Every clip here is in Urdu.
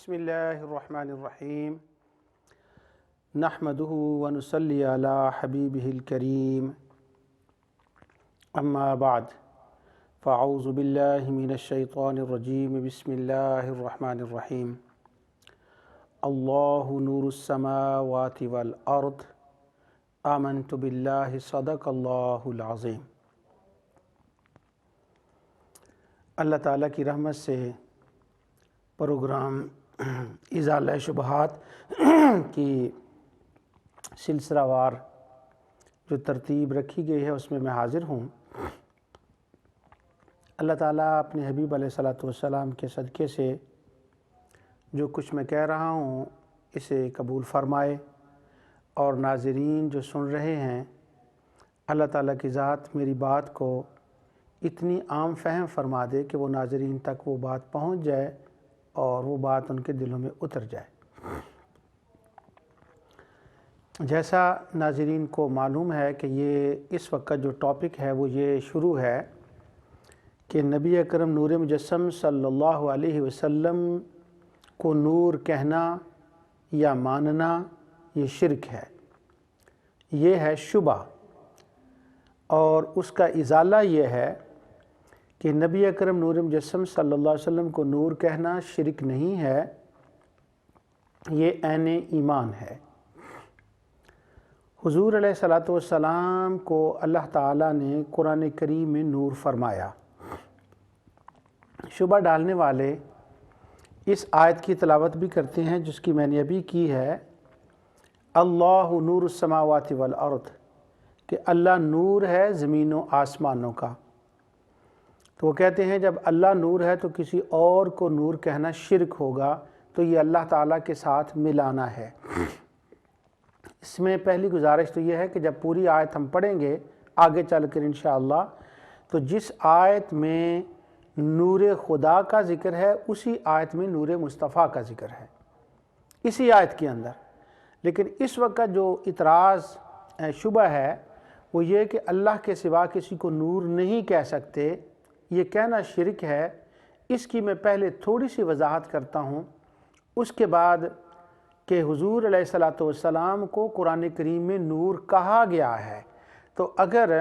بسم اللہ الرحمن الرحیم نحمدہ ونصلی علی حبیبہ الکریم اما بعد فاعوذ باللہ من الشیطان الرجیم بسم اللہ الرحمن الرحیم اللہ نور السماوات والارض آمنت باللہ صدق اللہ العظیم۔ اللہ تعالیٰ کی رحمت سے پروگرام ازالہ شبہات کی سلسلہ وار جو ترتیب رکھی گئی ہے اس میں حاضر ہوں۔ اللہ تعالیٰ اپنے حبیب علیہ السلام کے صدقے سے جو کچھ میں کہہ رہا ہوں اسے قبول فرمائے، اور ناظرین جو سن رہے ہیں اللہ تعالیٰ کی ذات میری بات کو اتنی عام فہم فرما دے کہ وہ ناظرین تک وہ بات پہنچ جائے اور وہ بات ان کے دلوں میں اتر جائے۔ جیسا ناظرین کو معلوم ہے کہ یہ اس وقت جو ٹاپک ہے وہ یہ شروع ہے کہ نبی اکرم نور مجسم صلی اللہ علیہ وسلم کو نور کہنا یا ماننا یہ شرک ہے، یہ ہے شبہ، اور اس کا ازالہ یہ ہے کہ نبی اکرم نور مجسم صلی اللہ علیہ وسلم کو نور کہنا شرک نہیں ہے، یہ عین ایمان ہے۔ حضور علیہ السلام کو اللہ تعالیٰ نے قرآن کریم میں نور فرمایا۔ شبہ ڈالنے والے اس آیت کی تلاوت بھی کرتے ہیں جس کی میں نے ابھی کی ہے، اللہ نور السماوات والارض، کہ اللہ نور ہے زمین و آسمانوں کا۔ تو وہ کہتے ہیں جب اللہ نور ہے تو کسی اور کو نور کہنا شرک ہوگا، تو یہ اللہ تعالیٰ کے ساتھ ملانا ہے۔ اس میں پہلی گزارش تو یہ ہے کہ جب پوری آیت ہم پڑھیں گے آگے چل کر انشاءاللہ، تو جس آیت میں نور خدا کا ذکر ہے اسی آیت میں نور مصطفیٰ کا ذکر ہے، اسی آیت کے اندر۔ لیکن اس وقت جو اعتراض شبہ ہے وہ یہ کہ اللہ کے سوا کسی کو نور نہیں کہہ سکتے، یہ کہنا شرک ہے۔ اس کی میں پہلے تھوڑی سی وضاحت کرتا ہوں، اس کے بعد کہ حضور علیہ السلام کو قرآن کریم میں نور کہا گیا ہے، تو اگر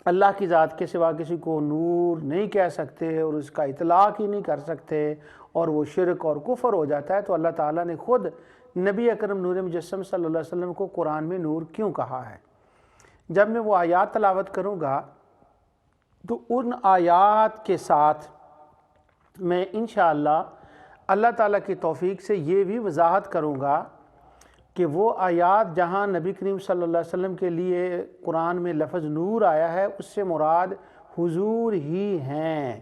اللہ کی ذات کے سوا کسی کو نور نہیں کہہ سکتے اور اس کا اطلاق ہی نہیں کر سکتے اور وہ شرک اور کفر ہو جاتا ہے، تو اللہ تعالیٰ نے خود نبی اکرم نور مجسم صلی اللہ علیہ وسلم کو قرآن میں نور کیوں کہا ہے؟ جب میں وہ آیات تلاوت کروں گا تو ان آیات کے ساتھ میں انشاءاللہ اللہ تعالیٰ کی توفیق سے یہ بھی وضاحت کروں گا کہ وہ آیات جہاں نبی کریم صلی اللہ علیہ وسلم کے لیے قرآن میں لفظ نور آیا ہے اس سے مراد حضور ہی ہیں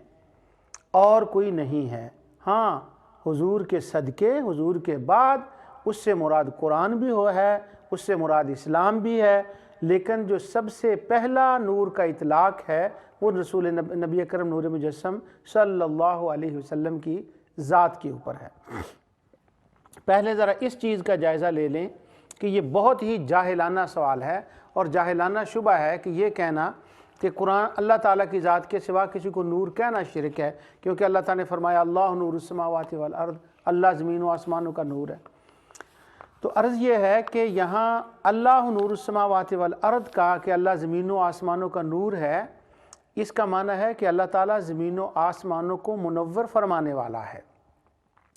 اور کوئی نہیں ہے۔ ہاں، حضور کے صدقے، حضور کے بعد اس سے مراد قرآن بھی ہے، اس سے مراد اسلام بھی ہے، لیکن جو سب سے پہلا نور کا اطلاق ہے وہ رسول نبی اکرم نور مجسم صلی اللہ علیہ وسلم کی ذات کے اوپر ہے۔ پہلے ذرا اس چیز کا جائزہ لے لیں کہ یہ بہت ہی جاہلانہ سوال ہے اور جاہلانہ شبہ ہے کہ یہ کہنا کہ قرآن اللہ تعالیٰ کی ذات کے سوا کسی کو نور کہنا شرک ہے، کیونکہ اللہ تعالیٰ نے فرمایا اللہ نور السماوات والارض، اللہ زمین و آسمانوں کا نور ہے۔ تو عرض یہ ہے کہ یہاں اللہ نور السماوات والارض کا کہ اللہ زمین و آسمانوں کا نور ہے، اس کا معنی ہے کہ اللہ تعالیٰ زمین و آسمانوں کو منور فرمانے والا ہے،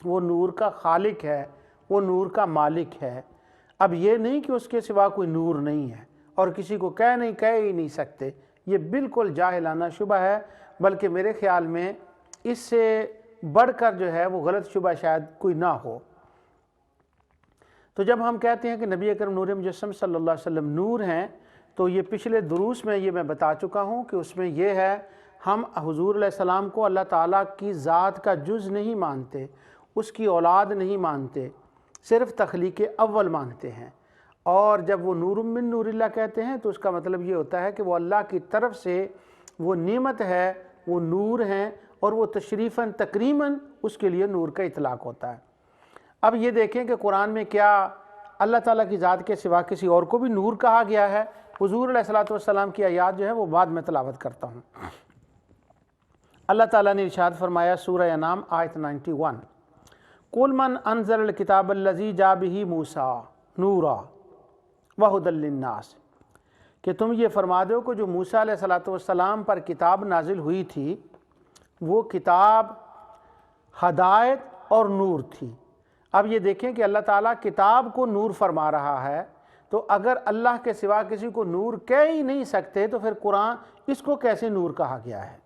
وہ نور کا خالق ہے، وہ نور کا مالک ہے۔ اب یہ نہیں کہ اس کے سوا کوئی نور نہیں ہے اور کسی کو کہہ ہی نہیں سکتے، یہ بالکل جاہلانہ شبہ ہے، بلکہ میرے خیال میں اس سے بڑھ کر جو ہے وہ غلط شبہ شاید کوئی نہ ہو۔ تو جب ہم کہتے ہیں کہ نبی اکرم نور مجسم صلی اللہ علیہ وسلم نور ہیں، تو یہ پچھلے دروس میں یہ میں بتا چکا ہوں کہ اس میں یہ ہے ہم حضور علیہ السلام کو اللہ تعالیٰ کی ذات کا جز نہیں مانتے، اس کی اولاد نہیں مانتے، صرف تخلیق اول مانتے ہیں۔ اور جب وہ نور من نور اللہ کہتے ہیں تو اس کا مطلب یہ ہوتا ہے کہ وہ اللہ کی طرف سے وہ نعمت ہے، وہ نور ہیں، اور وہ تشریفاً تکریماً اس کے لیے نور کا اطلاق ہوتا ہے۔ اب یہ دیکھیں کہ قرآن میں کیا اللہ تعالیٰ کی ذات کے سوا کسی اور کو بھی نور کہا گیا ہے؟ حضور علیہ السلام کی آیات جو ہے وہ بعد میں تلاوت کرتا ہوں۔ اللہ تعالیٰ نے ارشاد فرمایا سورہ انعام آیت 91، قل من انزل الکتاب الذی جاء بہ موسیٰ نورا وہدی للناس، کہ تم یہ فرما دو کہ جو موسیٰ علیہ السلام پر کتاب نازل ہوئی تھی وہ کتاب ہدایت اور نور تھی۔ اب یہ دیکھیں کہ اللہ تعالیٰ کتاب کو نور فرما رہا ہے، تو اگر اللہ کے سوا کسی کو نور کہہ ہی نہیں سکتے تو پھر قرآن اس کو کیسے نور کہا گیا ہے؟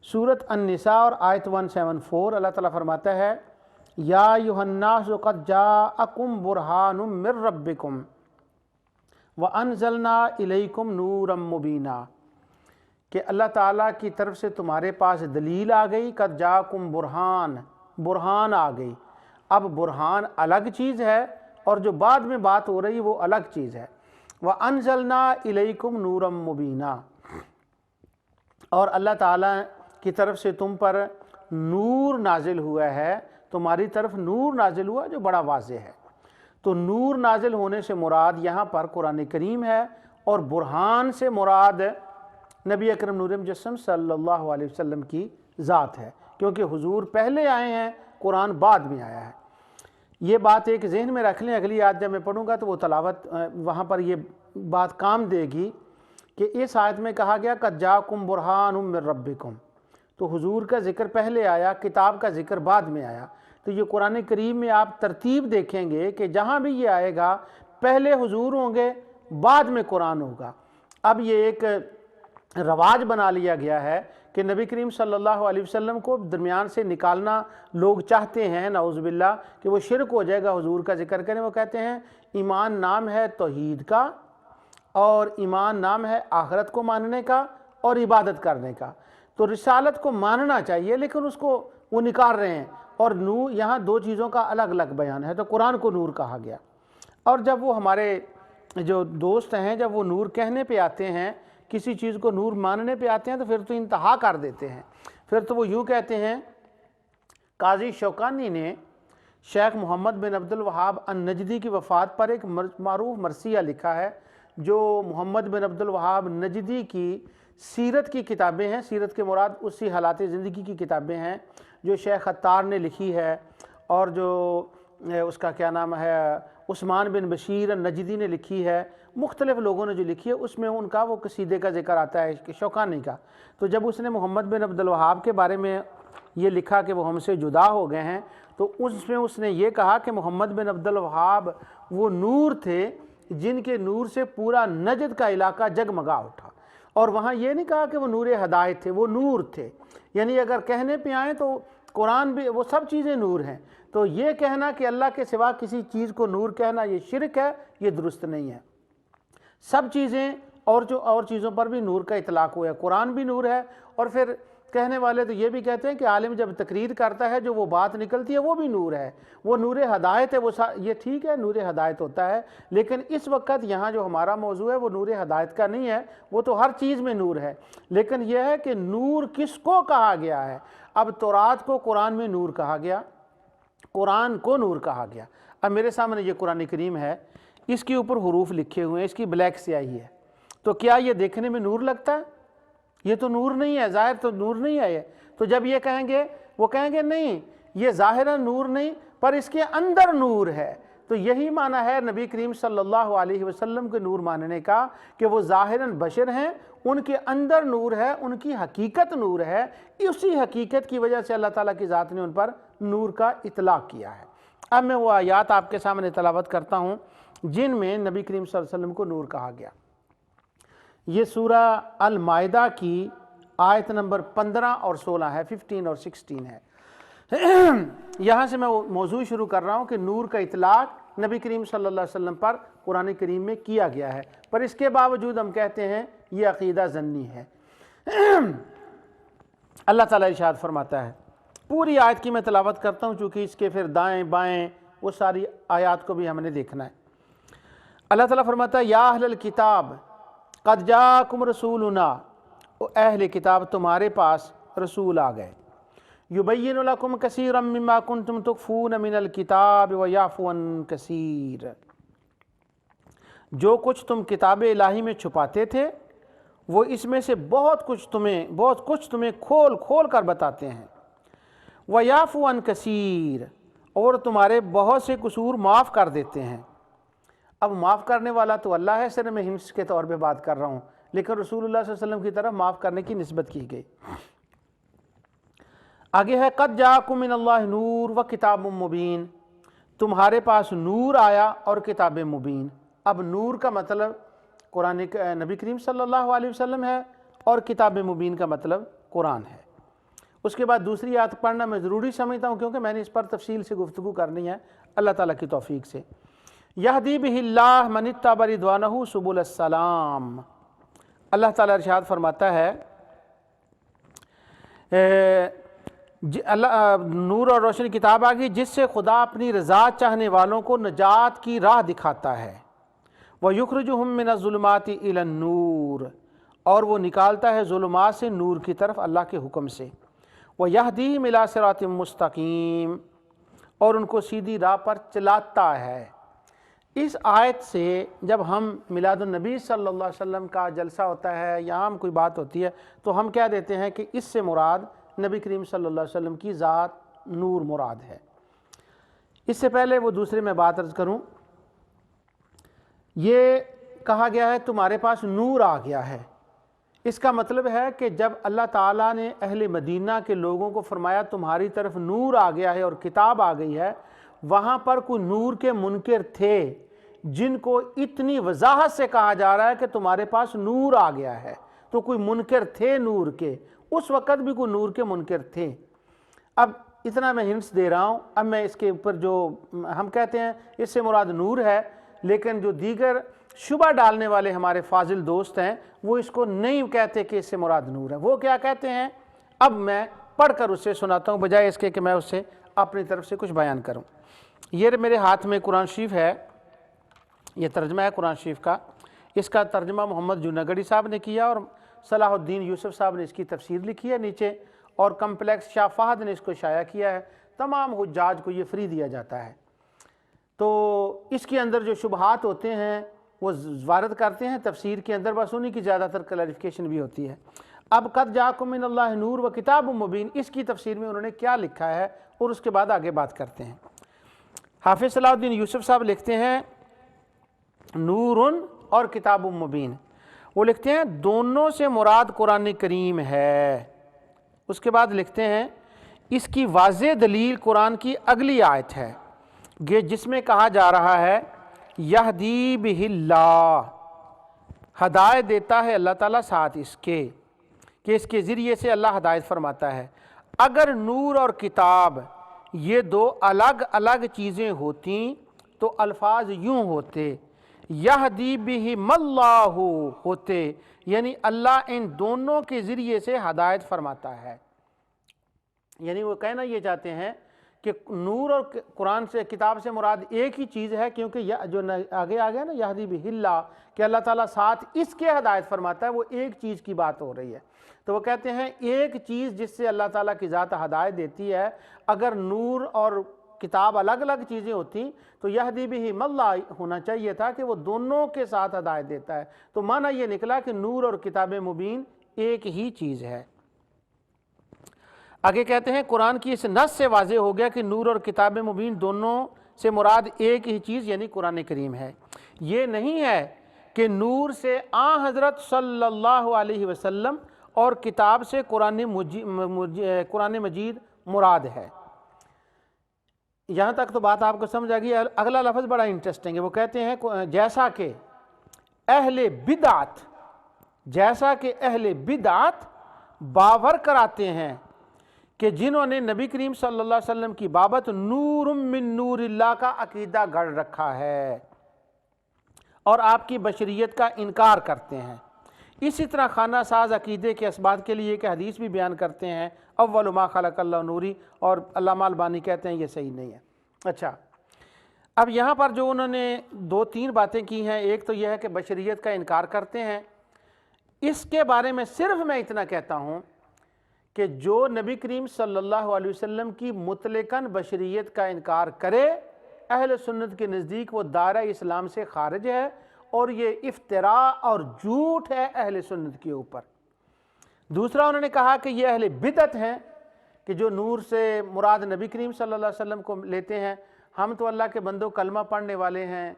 سورۃ النساء اور آیت 174 اللہ تعالیٰ فرماتا ہے یا ایھا الناس قد جاءکم برہان من ربکم وانزلنا الیکم نورا مبینا، کہ اللہ تعالیٰ کی طرف سے تمہارے پاس دلیل آ گئی، قد جاءکم برہان آ گئی۔ اب برہان الگ چیز ہے اور جو بعد میں بات ہو رہی وہ الگ چیز ہے۔ وَأَنزَلْنَا إِلَيْكُمْ نُورًا مُبِينًا، اور اللہ تعالیٰ کی طرف سے تم پر نور نازل ہوا ہے، تمہاری طرف نور نازل ہوا جو بڑا واضح ہے۔ تو نور نازل ہونے سے مراد یہاں پر قرآن کریم ہے، اور برہان سے مراد نبی اکرم نور مجسم صلی اللہ علیہ وسلم کی ذات ہے، کیونکہ حضور پہلے آئے ہیں، قرآن بعد میں آیا ہے۔ یہ بات ایک ذہن میں رکھ لیں، اگلی آیت جب میں پڑھوں گا تو وہ تلاوت وہاں پر یہ بات کام دے گی کہ اس آیت میں کہا گیا قد جاءکم برہان من ربکم، تو حضور کا ذکر پہلے آیا، کتاب کا ذکر بعد میں آیا۔ تو یہ قرآن کریم میں آپ ترتیب دیکھیں گے کہ جہاں بھی یہ آئے گا پہلے حضور ہوں گے، بعد میں قرآن ہوگا۔ اب یہ ایک رواج بنا لیا گیا ہے کہ نبی کریم صلی اللہ علیہ وسلم کو درمیان سے نکالنا لوگ چاہتے ہیں، نعوذ باللہ، کہ وہ شرک ہو جائے گا حضور کا ذکر کریں۔ وہ کہتے ہیں ایمان نام ہے توحید کا، اور ایمان نام ہے آخرت کو ماننے کا اور عبادت کرنے کا، تو رسالت کو ماننا چاہیے لیکن اس کو وہ نکال رہے ہیں، اور نور یہاں دو چیزوں کا الگ الگ بیان ہے، تو قرآن کو نور کہا گیا۔ اور جب وہ ہمارے جو دوست ہیں جب وہ نور کہنے پہ آتے ہیں، کسی چیز کو نور ماننے پہ آتے ہیں، تو پھر تو انتہا کر دیتے ہیں۔ پھر تو وہ یوں کہتے ہیں، قاضی شوکانی نے شیخ محمد بن عبد الوہاب النجدی کی وفات پر ایک معروف مرثیہ لکھا ہے، جو محمد بن عبد الوہاب نجدی کی سیرت کی کتابیں ہیں، سیرت کے مراد اسی حالات زندگی کی کتابیں ہیں جو شیخ عطار نے لکھی ہے، اور جو اس کا کیا نام ہے عثمان بن بشیر النجدی نے لکھی ہے، مختلف لوگوں نے جو لکھی ہے، اس میں ان کا وہ قصیدے کا ذکر آتا ہے شوکانی کا۔ تو جب اس نے محمد بن عبد الوہاب کے بارے میں یہ لکھا کہ وہ ہم سے جدا ہو گئے ہیں، تو اس میں اس نے یہ کہا کہ محمد بن عبد الوہاب وہ نور تھے جن کے نور سے پورا نجد کا علاقہ جگمگا اٹھا، اور وہاں یہ نہیں کہا کہ وہ نور ہدایت تھے، وہ نور تھے۔ یعنی اگر کہنے پہ آئیں تو قرآن بھی وہ سب چیزیں نور ہیں، تو یہ کہنا کہ اللہ کے سوا کسی چیز کو نور کہنا یہ شرک ہے، یہ درست نہیں ہے۔ سب چیزیں اور چیزوں پر بھی نور کا اطلاق ہوا ہے، قرآن بھی نور ہے، اور پھر کہنے والے تو یہ بھی کہتے ہیں کہ عالم جب تقریر کرتا ہے جو وہ بات نکلتی ہے وہ بھی نور ہے، وہ نور ہدایت ہے۔ یہ ٹھیک ہے نور ہدایت ہوتا ہے، لیکن اس وقت یہاں جو ہمارا موضوع ہے وہ نور ہدایت کا نہیں ہے، وہ تو ہر چیز میں نور ہے، لیکن یہ ہے کہ نور کس کو کہا گیا ہے۔ اب تورات کو قرآن میں نور کہا گیا، قرآن کو نور کہا گیا۔ اب میرے سامنے یہ قرآن کریم ہے، اس کے اوپر حروف لکھے ہوئے ہیں، اس کی بلیک سیاہی ہے، تو کیا یہ دیکھنے میں نور لگتا ہے؟ یہ تو نور نہیں ہے، ظاہر تو نور نہیں ہے۔ تو جب یہ کہیں گے وہ کہیں گے نہیں یہ ظاہراً نور نہیں پر اس کے اندر نور ہے، تو یہی معنی ہے نبی کریم صلی اللہ علیہ وسلم کے نور ماننے کا کہ وہ ظاہراً بشر ہیں، ان کے اندر نور ہے، ان کی حقیقت نور ہے، اسی حقیقت کی وجہ سے اللہ تعالیٰ کی ذات نے ان پر نور کا اطلاق کیا ہے۔ اب میں وہ آیات آپ کے سامنے تلاوت کرتا ہوں جن میں نبی کریم صلی اللہ علیہ وسلم کو نور کہا گیا۔ یہ سورہ المائدہ کی آیت نمبر 15 اور 16 ہے، 15 اور 16 ہے۔ یہاں سے میں موضوع شروع کر رہا ہوں کہ نور کا اطلاق نبی کریم صلی اللہ علیہ وسلم پر قرآن کریم میں کیا گیا ہے، پر اس کے باوجود ہم کہتے ہیں یہ عقیدہ ظنی ہے۔ اللہ تعالیٰ ارشاد فرماتا ہے، پوری آیت کی میں تلاوت کرتا ہوں چونکہ اس کے پھر دائیں بائیں وہ ساری آیات کو بھی ہم نے دیکھنا ہے۔ اللہ تعالیٰ فرماتا ہے یا اہل الکتاب قد جاءکم رسولنا، اہل کتاب تمہارے پاس رسول آ گئے، یبین لکم کثیرا مما کنتم تخفون من الکتاب ویعفو عن کثیر، جو کچھ تم کتاب الہی میں چھپاتے تھے وہ اس میں سے بہت کچھ تمہیں کھول کھول کر بتاتے ہیں، ویعفو عن کثیر، اور تمہارے بہت سے قصور معاف کر دیتے ہیں۔ اب معاف کرنے والا تو اللہ ہے، صرف میں ہنس کے طور پہ بات کر رہا ہوں، لیکن رسول اللہ صلی اللہ علیہ وسلم کی طرف معاف کرنے کی نسبت کی گئی۔ آگے ہے قد جاءکم من اللہ نور و کتاب مبین، تمہارے پاس نور آیا اور کتاب مبین۔ اب نور کا مطلب قرآن نبی کریم صلی اللہ علیہ وسلم ہے، اور کتاب مبین کا مطلب قرآن ہے۔ اس کے بعد دوسری آیت پڑھنا میں ضروری سمجھتا ہوں، کیونکہ میں نے اس پر تفصیل سے گفتگو کرنی ہے اللہ تعالیٰ کی توفیق سے۔ یہدی بہ اللہ من اتبع رضوانہ سبل السلام، اللہ تعالیٰ ارشاد فرماتا ہے نور اور روشن کتاب آ گئی جس سے خدا اپنی رضا چاہنے والوں کو نجات کی راہ دکھاتا ہے۔ وَيُخْرِجُهُم مِّنَ الظُّلُمَاتِ إِلَى النُّورِ، اور وہ نکالتا ہے ظلمات سے نور کی طرف اللہ کے حکم سے۔ وَيَهْدِيهِمْ إِلَىٰ صِرَاطٍ مُّسْتَقِيمٍ، اور ان کو سیدھی راہ پر چلاتا ہے۔ اس آیت سے جب ہم میلاد النبی صلی اللہ علیہ وسلم کا جلسہ ہوتا ہے یا عام کوئی بات ہوتی ہے تو ہم کہہ دیتے ہیں کہ اس سے مراد نبی کریم صلی اللہ علیہ وسلم کی ذات نور مراد ہے۔ اس سے پہلے وہ دوسرے میں بات عرض کروں، یہ کہا گیا ہے تمہارے پاس نور آ گیا ہے، اس کا مطلب ہے کہ جب اللہ تعالیٰ نے اہل مدینہ کے لوگوں کو فرمایا تمہاری طرف نور آ گیا ہے اور کتاب آ گئی ہے، وہاں پر کوئی نور کے منکر تھے جن کو اتنی وضاحت سے کہا جا رہا ہے کہ تمہارے پاس نور آ گیا ہے، تو کوئی منکر تھے نور کے، اس وقت بھی کوئی نور کے منکر تھے۔ اب اتنا میں ہنٹس دے رہا ہوں، اب میں اس کے اوپر جو ہم کہتے ہیں اس سے مراد نور ہے، لیکن جو دیگر شبہ ڈالنے والے ہمارے فاضل دوست ہیں وہ اس کو نہیں کہتے کہ اس سے مراد نور ہے۔ وہ کیا کہتے ہیں، اب میں پڑھ کر اس سے سناتا ہوں بجائے اس کے کہ میں اس سے اپنی طرف سے کچھ بیان کروں۔ یہ میرے ہاتھ میں قرآن شریف ہے، یہ ترجمہ ہے قرآن شریف کا، اس کا ترجمہ محمد جوناگڑھی صاحب نے کیا اور صلاح الدین یوسف صاحب نے اس کی تفسیر لکھی ہے نیچے، اور کمپلیکس شاہ فہد نے اس کو شائع کیا ہے۔ تمام حجاج کو یہ فری دیا جاتا ہے، تو اس کے اندر جو شبہات ہوتے ہیں وہ وارد کرتے ہیں تفسیر کے اندر، بس انہی کی زیادہ تر کلیریفیکیشن بھی ہوتی ہے۔ اب قد جاءکم من اللہ نور و کتاب مبین، اس کی تفسیر میں انہوں نے کیا لکھا ہے اور اس کے بعد آگے بات کرتے ہیں۔ حافظ صلاح الدین یوسف صاحب لکھتے ہیں نور اور کتاب مبین، وہ لکھتے ہیں دونوں سے مراد قرآن کریم ہے۔ اس کے بعد لکھتے ہیں اس کی واضح دلیل قرآن کی اگلی آیت ہے جس میں کہا جا رہا ہے یہدی بہ اللہ، ہدایت دیتا ہے اللہ تعالیٰ ساتھ اس کے کہ اس کے ذریعے سے اللہ ہدایت فرماتا ہے۔ اگر نور اور کتاب یہ دو الگ الگ چیزیں ہوتیں تو الفاظ یوں ہوتے، یہدی بہم اللہ ہوتے، یعنی اللہ ان دونوں کے ذریعے سے ہدایت فرماتا ہے۔ یعنی وہ کہنا یہ چاہتے ہیں کہ نور اور قرآن سے کتاب سے مراد ایک ہی چیز ہے، کیونکہ جو آگے آ گیا نا یہدی بہ اللہ، کہ اللہ تعالیٰ ساتھ اس کے ہدایت فرماتا ہے، وہ ایک چیز کی بات ہو رہی ہے۔ تو وہ کہتے ہیں ایک چیز جس سے اللہ تعالیٰ کی ذات ہدایت دیتی ہے، اگر نور اور کتاب الگ الگ چیزیں ہوتی تو یہدی بہم اللہ ہونا چاہیے تھا کہ وہ دونوں کے ساتھ ہدایت دیتا ہے، تو معنی یہ نکلا کہ نور اور کتاب مبین ایک ہی چیز ہے۔ آگے کہتے ہیں قرآن کی اس نص سے واضح ہو گیا کہ نور اور کتاب مبین دونوں سے مراد ایک ہی چیز یعنی قرآن کریم ہے۔ یہ نہیں ہے کہ نور سے حضرت صلی اللہ علیہ وسلم اور کتاب سے قرآن مجید مراد ہے۔ یہاں تک تو بات آپ کو سمجھ آ گئی۔ اگلا لفظ بڑا انٹرسٹنگ ہے، وہ کہتے ہیں جیسا کہ اہل بدعت باور کراتے ہیں کہ جنہوں نے نبی کریم صلی اللہ علیہ وسلم کی بابت نور من نور اللہ کا عقیدہ گڑھ رکھا ہے اور آپ کی بشریت کا انکار کرتے ہیں، اسی طرح خانہ ساز عقیدے کے اسبات کے لیے ایک حدیث بھی بیان کرتے ہیں اول ما خلق اللہ نوری، اور علامہ البانی کہتے ہیں یہ صحیح نہیں ہے۔ اچھا، اب یہاں پر جو انہوں نے دو تین باتیں کی ہیں، ایک تو یہ ہے کہ بشریت کا انکار کرتے ہیں۔ اس کے بارے میں صرف میں اتنا کہتا ہوں کہ جو نبی کریم صلی اللہ علیہ وسلم کی مطلقاً بشریت کا انکار کرے، اہل سنت کے نزدیک وہ دائرہ اسلام سے خارج ہے، اور یہ افتراء اور جھوٹ ہے اہل سنت کے اوپر۔ دوسرا انہوں نے کہا کہ یہ اہل بدعت ہیں، کہ جو نور سے مراد نبی کریم صلی اللہ علیہ وسلم کو لیتے ہیں، ہم تو اللہ کے بندوں کلمہ پڑھنے والے ہیں،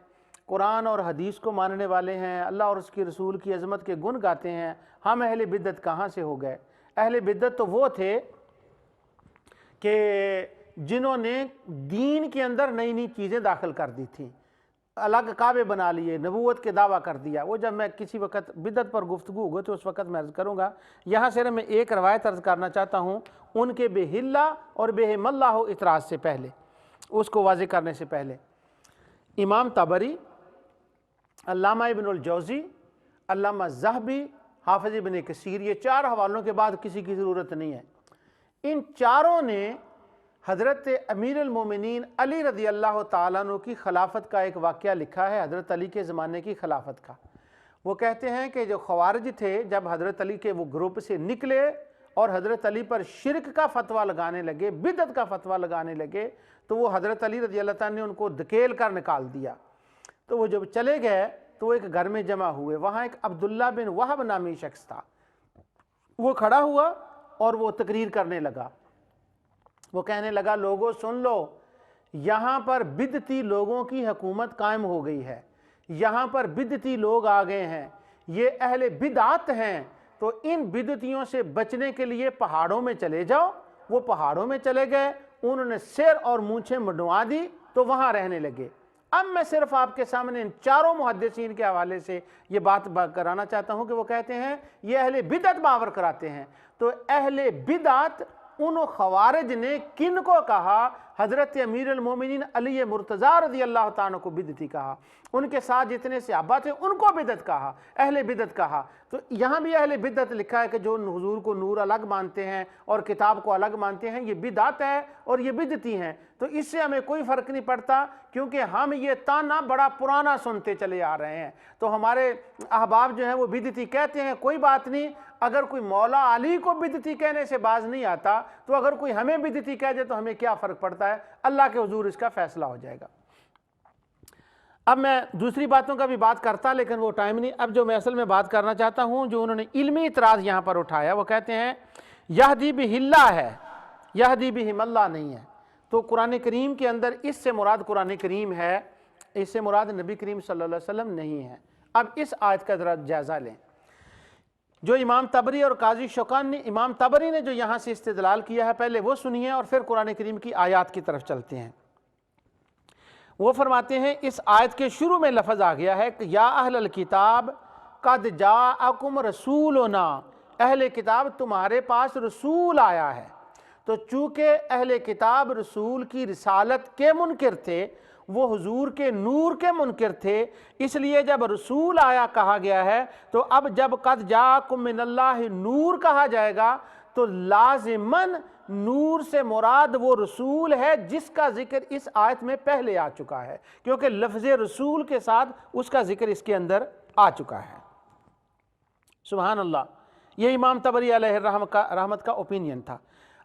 قرآن اور حدیث کو ماننے والے ہیں، اللہ اور اس کے رسول کی عظمت کے گن گاتے ہیں، ہم اہل بدعت کہاں سے ہو گئے؟ اہل بدعت تو وہ تھے کہ جنہوں نے دین کے اندر نئی نئی چیزیں داخل کر دی تھیں، الگ کعبے بنا لیے، نبوت کے دعویٰ کر دیا۔ وہ جب میں کسی وقت بدعت پر گفتگو ہوگی تو اس وقت میں عرض کروں گا۔ یہاں صرف میں ایک روایت عرض کرنا چاہتا ہوں ان کے بے حلہ اور بے حم اللہ اعتراض سے پہلے، اس کو واضح کرنے سے پہلے۔ امام طبری، علامہ ابن الجوزی، علامہ ذہبی، حافظ ابن کثیر، یہ چار حوالوں کے بعد کسی کی ضرورت نہیں ہے۔ ان چاروں نے حضرت امیر المومنین علی رضی اللہ تعالیٰ عنہ کی خلافت کا ایک واقعہ لکھا ہے، حضرت علی کے زمانے کی خلافت کا۔ وہ کہتے ہیں کہ جو خوارج تھے جب حضرت علی کے وہ گروپ سے نکلے اور حضرت علی پر شرک کا فتویٰ لگانے لگے، بدعت کا فتویٰ لگانے لگے، تو وہ حضرت علی رضی اللہ تعالیٰ نے ان کو دھکیل کر نکال دیا۔ تو وہ جب چلے گئے تو وہ ایک گھر میں جمع ہوئے، وہاں ایک عبداللہ بن وہب نامی شخص تھا۔ وہ کھڑا ہوا اور وہ تقریر کرنے لگا، وہ کہنے لگا لوگوں سن لو، یہاں پر بدعتی لوگوں کی حکومت قائم ہو گئی ہے، یہاں پر بدعتی لوگ آ گئے ہیں، یہ اہل بدعت ہیں، تو ان بدعتیوں سے بچنے کے لیے پہاڑوں میں چلے جاؤ۔ وہ پہاڑوں میں چلے گئے، انہوں نے سر اور مونچھیں منڈوا دی تو وہاں رہنے لگے۔ اب میں صرف آپ کے سامنے ان چاروں محدثین کے حوالے سے یہ بات کرانا چاہتا ہوں کہ وہ کہتے ہیں یہ اہل بدعت باور کراتے ہیں۔ تو اہل بدعت ان خوارج نے کن کو کہا؟ حضرت امیر المومنین علی مرتضیٰ رضی اللہ تعالیٰ کو بدعتی کہا، ان کے ساتھ جتنے صحابہ تھے ان کو بدعت کہا، اہل بدعت کہا۔ تو یہاں بھی اہل بدعت لکھا ہے کہ جو حضور کو نور الگ مانتے ہیں اور کتاب کو الگ مانتے ہیں، یہ بدعت ہے اور یہ بدعتی ہیں۔ تو اس سے ہمیں کوئی فرق نہیں پڑتا، کیونکہ ہم یہ تانا بڑا پرانا سنتے چلے آ رہے ہیں۔ تو ہمارے احباب جو ہیں وہ بدعتی کہتے ہیں، کوئی بات نہیں، اگر کوئی مولا علی کو بدعتی کہنے سے باز نہیں آتا تو اگر کوئی ہمیں بدعتی کہہ دے تو ہمیں کیا فرق پڑتا ہے؟ اللہ کے حضور اس کا فیصلہ ہو جائے گا۔ اب میں دوسری باتوں کا بھی بات کرتا، لیکن وہ ٹائم نہیں۔ اب جو میں اصل میں بات کرنا چاہتا ہوں، جو انہوں نے علمی اعتراض یہاں پر اٹھایا، وہ کہتے ہیں یہدی بہ اللہ ہے، یہدی بہم اللہ نہیں ہے۔ تو قرآن کریم کے اندر اس سے مراد قرآن کریم ہے، اس سے مراد نبی کریم صلی اللہ علیہ وسلم نہیں ہے۔ اب اس آیت کا ذرا جائزہ لیں۔ جو امام طبری اور قاضی شوکانی، امام طبری نے جو یہاں سے استدلال کیا ہے پہلے وہ سنیے اور پھر قرآن کریم کی آیات کی طرف چلتے ہیں۔ وہ فرماتے ہیں اس آیت کے شروع میں لفظ آ گیا ہے کہ یا اہل الکتاب قد جاءکم رسولنا، اہل کتاب تمہارے پاس رسول آیا ہے۔ تو چونکہ اہل کتاب رسول کی رسالت کے منکر تھے، وہ حضور کے نور کے منکر تھے، اس لیے جب رسول آیا کہا گیا ہے، تو اب جب قد جاءکم من اللہ نور کہا جائے گا تو لازماً نور سے مراد وہ رسول ہے جس کا ذکر اس آیت میں پہلے آ چکا ہے، کیونکہ لفظ رسول کے ساتھ اس کا ذکر اس کے اندر آ چکا ہے۔ سبحان اللہ، یہ امام طبری علیہ رحمت کا اوپینین تھا۔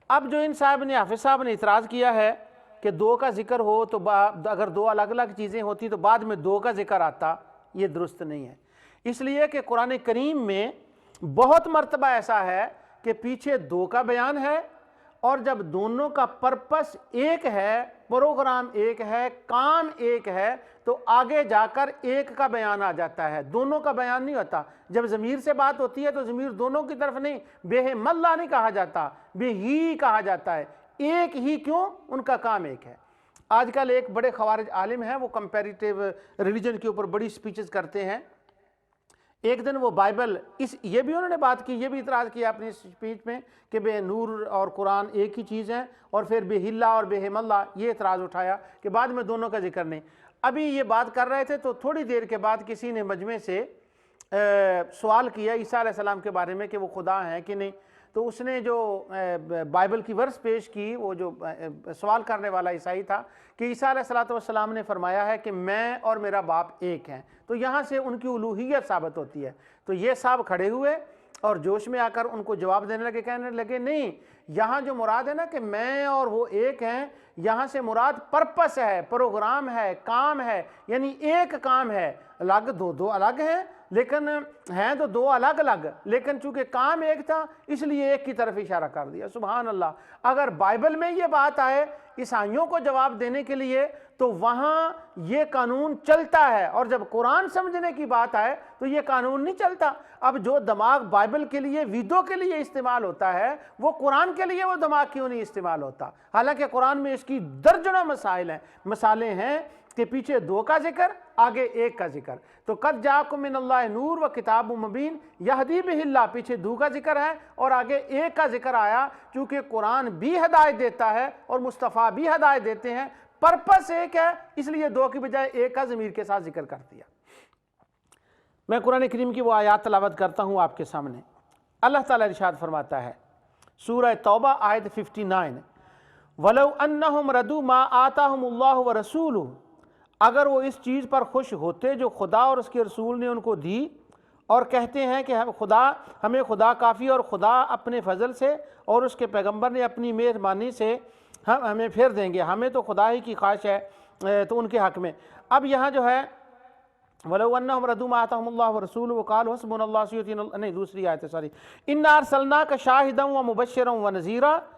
اب جو ان صاحب نے، حافظ صاحب نے اعتراض کیا ہے کہ دو کا ذکر ہو تو اگر دو الگ الگ چیزیں ہوتی تو بعد میں دو کا ذکر آتا، یہ درست نہیں ہے۔ اس لیے کہ قرآن کریم میں بہت مرتبہ ایسا ہے کہ پیچھے دو کا بیان ہے، اور جب دونوں کا پرپس ایک ہے، پروگرام ایک ہے، کام ایک ہے، تو آگے جا کر ایک کا بیان آ جاتا ہے، دونوں کا بیان نہیں ہوتا۔ جب ضمیر سے بات ہوتی ہے تو ضمیر دونوں کی طرف نہیں، بہم اللہ نہیں کہا جاتا، بے ہی کہا جاتا ہے۔ ایک ہی کیوں؟ ان کا کام ایک ہے۔ آج کل ایک بڑے خوارج عالم ہیں، وہ کمپیریٹیو ریلیجن کے اوپر بڑی سپیچز کرتے ہیں۔ ایک دن وہ بائبل، یہ بھی انہوں نے بات کی، یہ بھی اعتراض کیا اپنی سپیچ میں کہ بے نور اور قرآن ایک ہی چیز ہے، اور پھر بے ہلہ اور بہم اللہ، یہ اعتراض اٹھایا کہ بعد میں دونوں کا ذکر نہیں۔ ابھی یہ بات کر رہے تھے تو تھوڑی دیر کے بعد کسی نے مجمع سے سوال کیا عیسیٰ علیہ السلام کے بارے میں کہ وہ خدا ہیں کہ نہیں۔ تو اس نے جو بائبل کی ورس پیش کی، وہ جو سوال کرنے والا عیسائی تھا، کہ عیسیٰ علیہ السلام نے فرمایا ہے کہ میں اور میرا باپ ایک ہیں۔ تو یہاں سے ان کی الوہیت ثابت ہوتی ہے۔ تو یہ صاحب کھڑے ہوئے اور جوش میں آ کر ان کو جواب دینے لگے، کہنے لگے نہیں، یہاں جو مراد ہے نا کہ میں اور وہ ایک ہیں، یہاں سے مراد پرپس ہے، پروگرام ہے، کام ہے، یعنی ایک کام ہے، الگ دو الگ ہیں لیکن ہیں تو دو الگ الگ، لیکن چونکہ کام ایک تھا اس لیے ایک کی طرف اشارہ کر دیا۔ سبحان اللہ، اگر بائبل میں یہ بات آئے عیسائیوں کو جواب دینے کے لیے تو وہاں یہ قانون چلتا ہے، اور جب قرآن سمجھنے کی بات آئے تو یہ قانون نہیں چلتا۔ اب جو دماغ بائبل کے لیے، ویدوں کے لیے استعمال ہوتا ہے، وہ قرآن کے لیے وہ دماغ کیوں نہیں استعمال ہوتا؟ حالانکہ قرآن میں اس کی درجنوں مثالیں ہیں کہ پیچھے دو کا ذکر، آگے ایک کا ذکر۔ تو قد جاءکم من اللہ نور و کتاب مبین یہدی بہ اللہ، پیچھے دو کا ذکر ہے اور آگے ایک کا ذکر آیا، چونکہ قرآن بھی ہدایت دیتا ہے اور مصطفیٰ بھی ہدایت دیتے ہیں، پرپس ایک ہے، اس لیے دو کی بجائے ایک کا ضمیر کے ساتھ ذکر کر دیا۔ میں قرآن کریم کی وہ آیات تلاوت کرتا ہوں آپ کے سامنے۔ اللہ تعالیٰ ارشاد فرماتا ہے سورہ توبہ آیت 59، وَلَوْ أَنَّهُمْ رَضُوا مَا آتَاهُمُ اللَّهُ وَرَسُولُهُ، اگر وہ اس چیز پر خوش ہوتے جو خدا اور اس کے رسول نے ان کو دی، اور کہتے ہیں کہ ہمیں خدا کافی، اور خدا اپنے فضل سے اور اس کے پیغمبر نے اپنی مہربانی سے ہمیں پھیر دیں گے، ہمیں تو خدا ہی کی خواہش ہے، تو ان کے حق میں اب یہاں جو ہے وَلَوْ أَنَّهُمْ رَضُوا مَا آتَاهُمُ اللَّهُ وَرَسُولُهُ وَقَالُوا حَسْبُنَا اللَّهُ سَيُؤْتِينَا، نہیں دوسری آیت ہے، سوری، إِنَّا أَرْسَلْنَاكَ شَاهِدًا وَمُبَشِّرًا وَنَذِيرًا